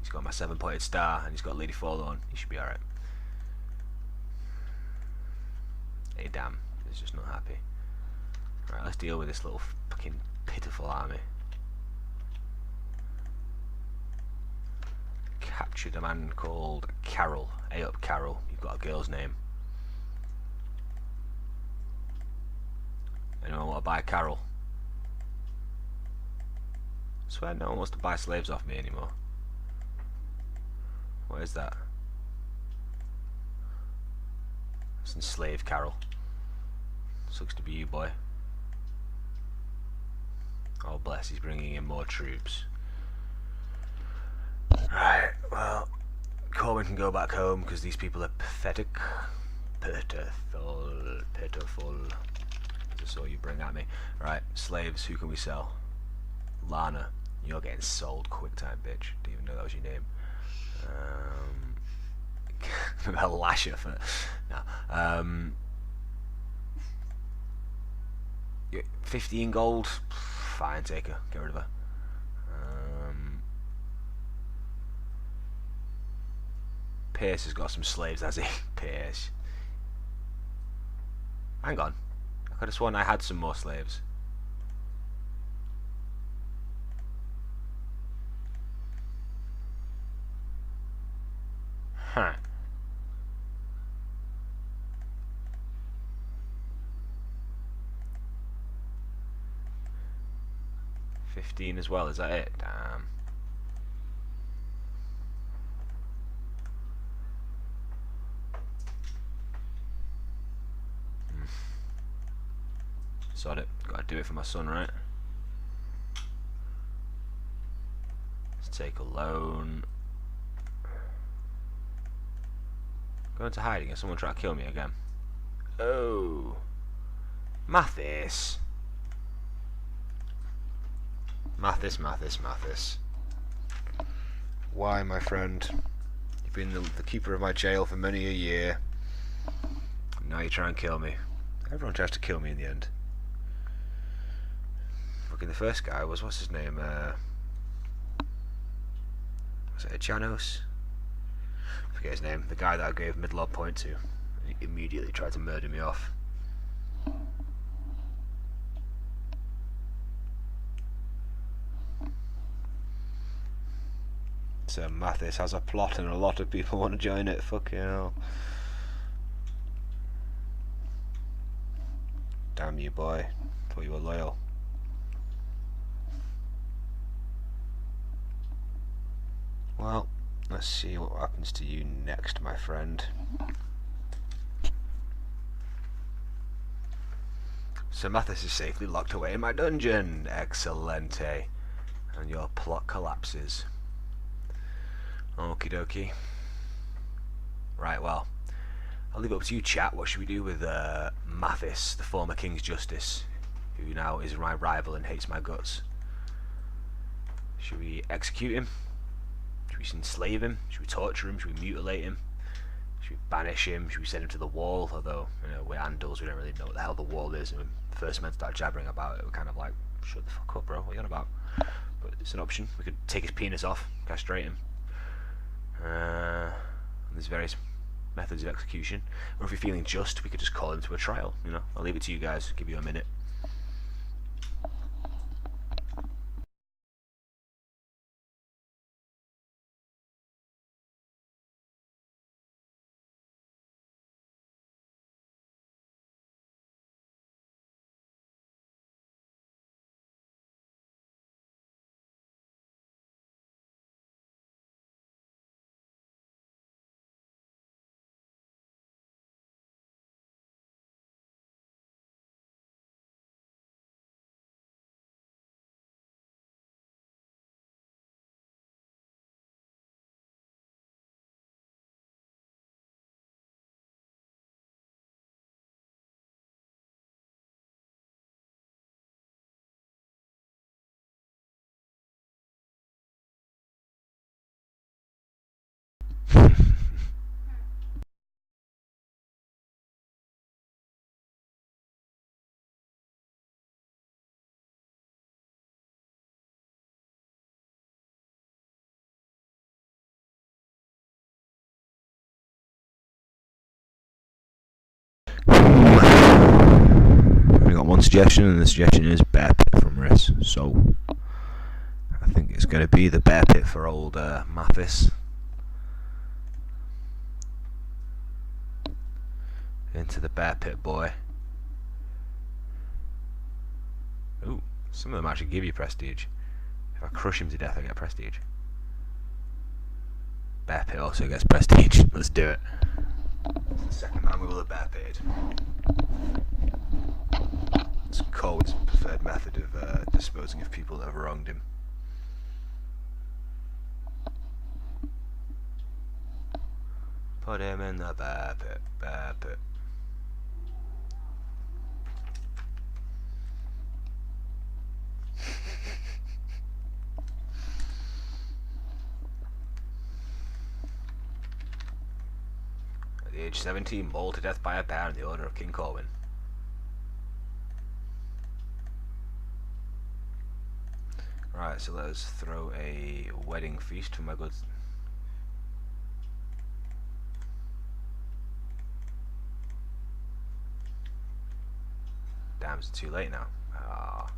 He's got my 7-pointed star and he's got Lady Forlorn. He should be alright. Hey, damn. He's just not happy. Right, let's deal with this little fucking pitiful army. Captured a man called Carol. Hey up, Carol. You've got a girl's name. Anyone want to buy Carol? I swear no one wants to buy slaves off me anymore. What is that? It's enslaved Carol. Sucks to be you, boy. Oh bless, he's bringing in more troops. Right, well, Corbin can go back home because these people are pathetic. Pitiful. That's all you bring at me. Right, slaves, who can we sell? Lana, you're getting sold quick time, bitch. Didn't even know that was your name. A lasher for no. 15 gold. Fine, take her. Get rid of her. Pierce has got some slaves, has he? Pierce. Hang on. I could have sworn I had some more slaves. Huh. $15 as well, is that it? Damn. Sod it. Gotta do it for my son, right? Let's take a loan. Go into hiding and someone try to kill me again. Oh. Mathis. Mathis. Why, my friend? You've been the keeper of my jail for many a year. Now you try and kill me. Everyone tries to kill me in the end. Fucking the first guy was, what's his name? Was it Janos? I forget his name. The guy that I gave mid-lob point to. He immediately tried to murder me off. So Mathis has a plot and a lot of people want to join it. Fucking hell. Damn you, boy. Thought you were loyal. Well, let's see what happens to you next, my friend. So Mathis is safely locked away in my dungeon. Excellente. And your plot collapses. Okie dokie. Right, well, I'll leave it up to you, chat. What should we do with Mathis, the former King's Justice, who now is my rival and hates my guts? Should we execute him? Should we enslave him? Should we torture him? Should we mutilate him? Should we banish him? Should we send him to the wall? Although, you know, we're Andals, we don't really know what the hell the wall is. And when the first men start jabbering about it, we're kind of like, shut the fuck up, bro. What are you on about? But it's an option. We could take his penis off, castrate him. There's various methods of execution. Or if you're feeling just, we could just call him to a trial. You know, I'll leave it to you guys. Give you a minute. We got one suggestion, and the suggestion is bear pit from Riss. So I think it's going to be the bear pit for old Mathis. Into the bear pit, boy. Ooh, some of them actually give you prestige. If I crush him to death, I get prestige. Bear pit also gets prestige. Let's do it. It's the second man we will have bear pitted. It's Cole's preferred method of disposing of people that have wronged him. Put him in the bear pit, bear pit. At the age 17, mauled to death by a bear in the order of King Corwin. Right, so let us throw a wedding feast for my good. Damn, it's too late now. Ah.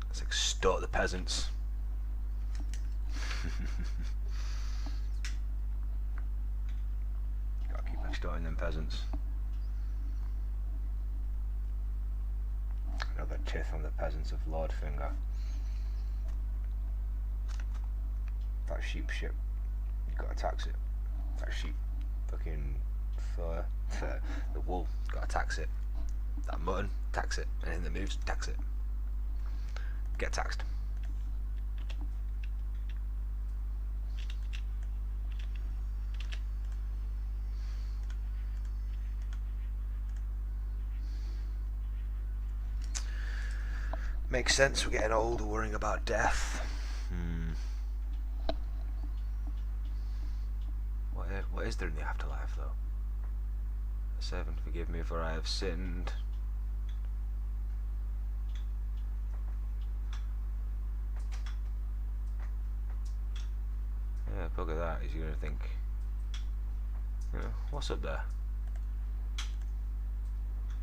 Let's extort the peasants. Gotta keep extorting them peasants. Another tith on the peasants of Lordfinger. That sheep ship, you gotta tax it. That sheep fucking fur, the wool, gotta tax it. That mutton, tax it. Anything that moves, tax it. Get taxed. Makes sense, we're getting old, we're worrying about death. What is there in the afterlife, though? 7, forgive me for I have sinned. Yeah, look at that, he's gonna think, you know, what's up there?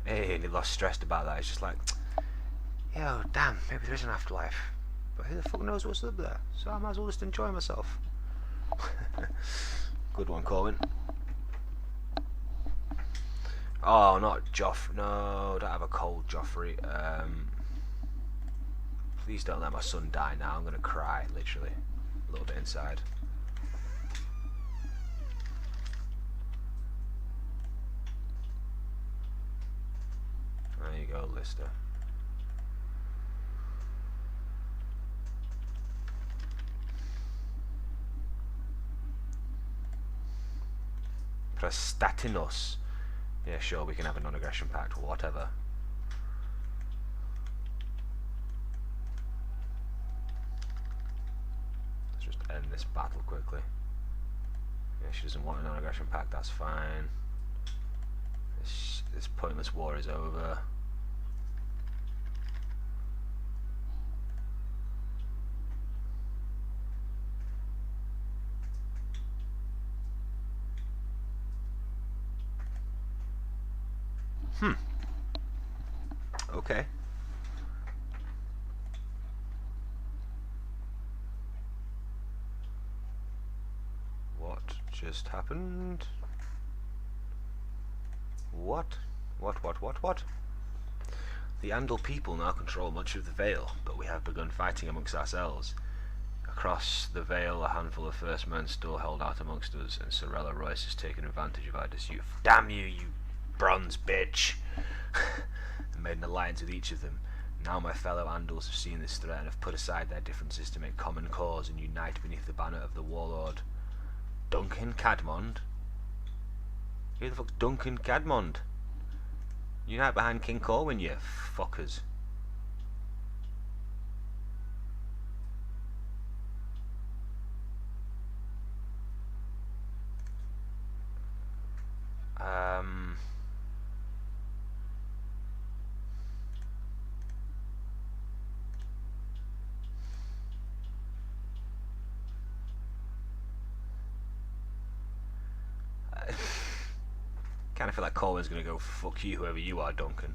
Hey, and he lost stressed about that, he's just like, yo, damn, maybe there is an afterlife. But who the fuck knows what's up there? So I might as well just enjoy myself. Good one, Corwin. Oh, not Joffrey. No, don't have a cold, Joffrey. Please don't let my son die now. I'm gonna cry, literally. A little bit inside. There you go, Lister. Prestatinos. Yeah, sure, we can have a non-aggression pact, whatever. Let's just end this battle quickly. Yeah, she doesn't want a non-aggression pact, that's fine. This pointless war is over. Okay. What just happened? What? What? The Andal people now control much of the Vale, but we have begun fighting amongst ourselves. Across the Vale, a handful of first men still held out amongst us, and Sorella Royce has taken advantage of our dispute. Damn you, you bronze bitch! And made an alliance with each of them. Now my fellow Andals have seen this threat and have put aside their differences to make common cause and unite beneath the banner of the warlord. Duncan Cadmond? Who the fuck's Duncan Cadmond? Unite behind King Corwin, you fuckers. Kind of feel like Corwin's gonna go fuck you, whoever you are, Duncan.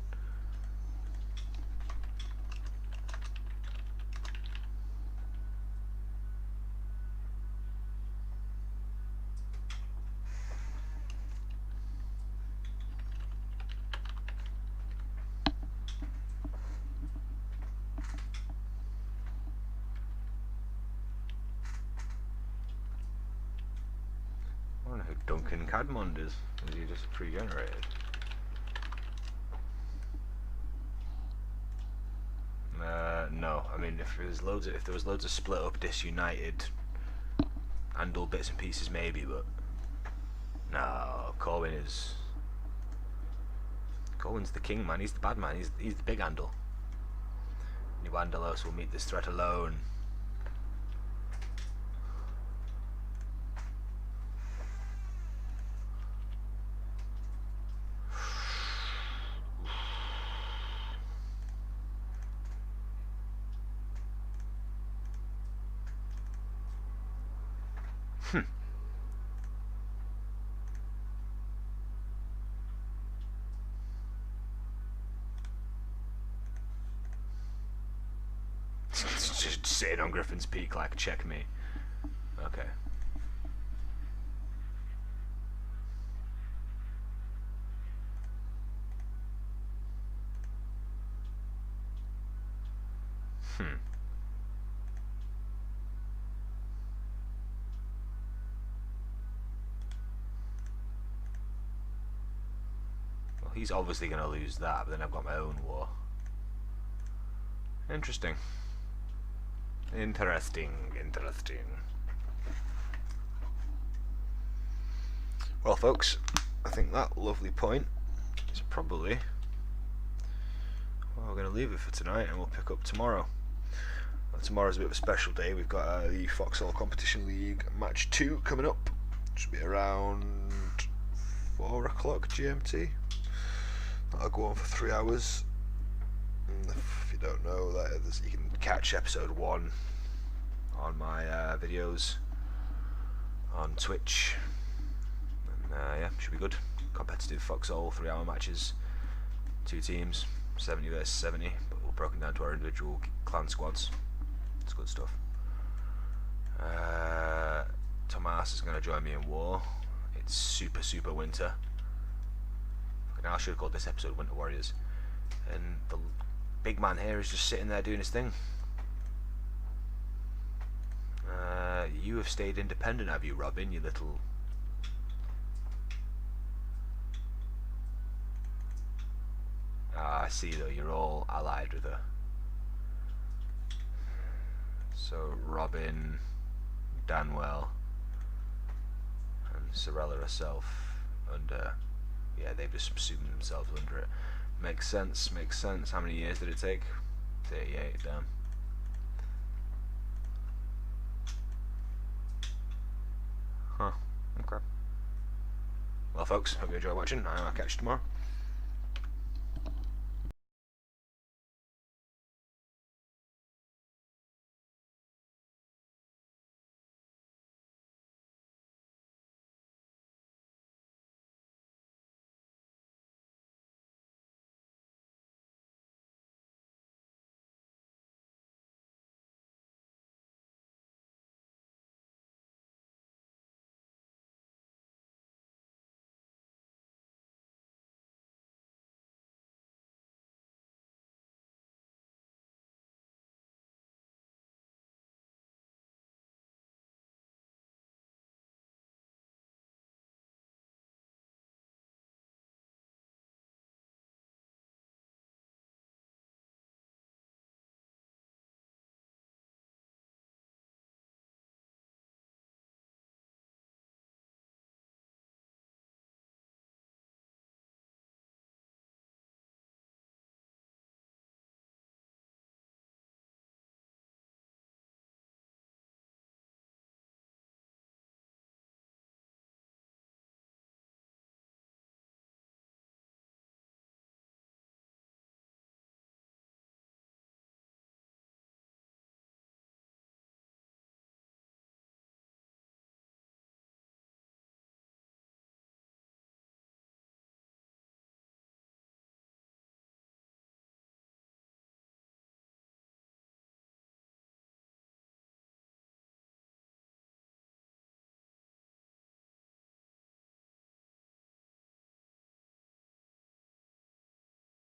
I don't know who Duncan Cadmond is. Is he just pre-generated? No. I mean, if there was loads of split up, disunited, Andal bits and pieces, maybe, but no. Corwin's the king, man. He's the bad man. He's the big Andal. New Andalos will meet this threat alone. Just sitting on Griffin's Peak like checkmate. Okay. Well, he's obviously going to lose that, but then I've got my own war. Interesting. Interesting. Well, folks, I think that lovely point is probably... well, we're going to leave it for tonight and we'll pick up tomorrow. Well, tomorrow's a bit of a special day. We've got the Foxhole Competition League Match 2 coming up. Should be around 4 o'clock GMT. That'll go on for 3 hours. And if you don't know, you can catch episode 1 on my videos on Twitch. And yeah, should be good. Competitive Foxhole 3-hour matches, 2 teams, 70 versus 70, but all broken down to our individual clan squads. It's good stuff. Tomas is going to join me in war. It's super winter. Now I should have called this episode Winter Warriors. And the big man here is just sitting there doing his thing. You have stayed independent, have you, Robin, you little... I see, though, you're all allied with her. So, Robin, Danwell, and Sorella herself under... yeah, they've just subsumed themselves under it. Makes sense. How many years did it take? 38, damn. Huh, okay. Well, folks, hope you enjoy watching. I'll catch you tomorrow.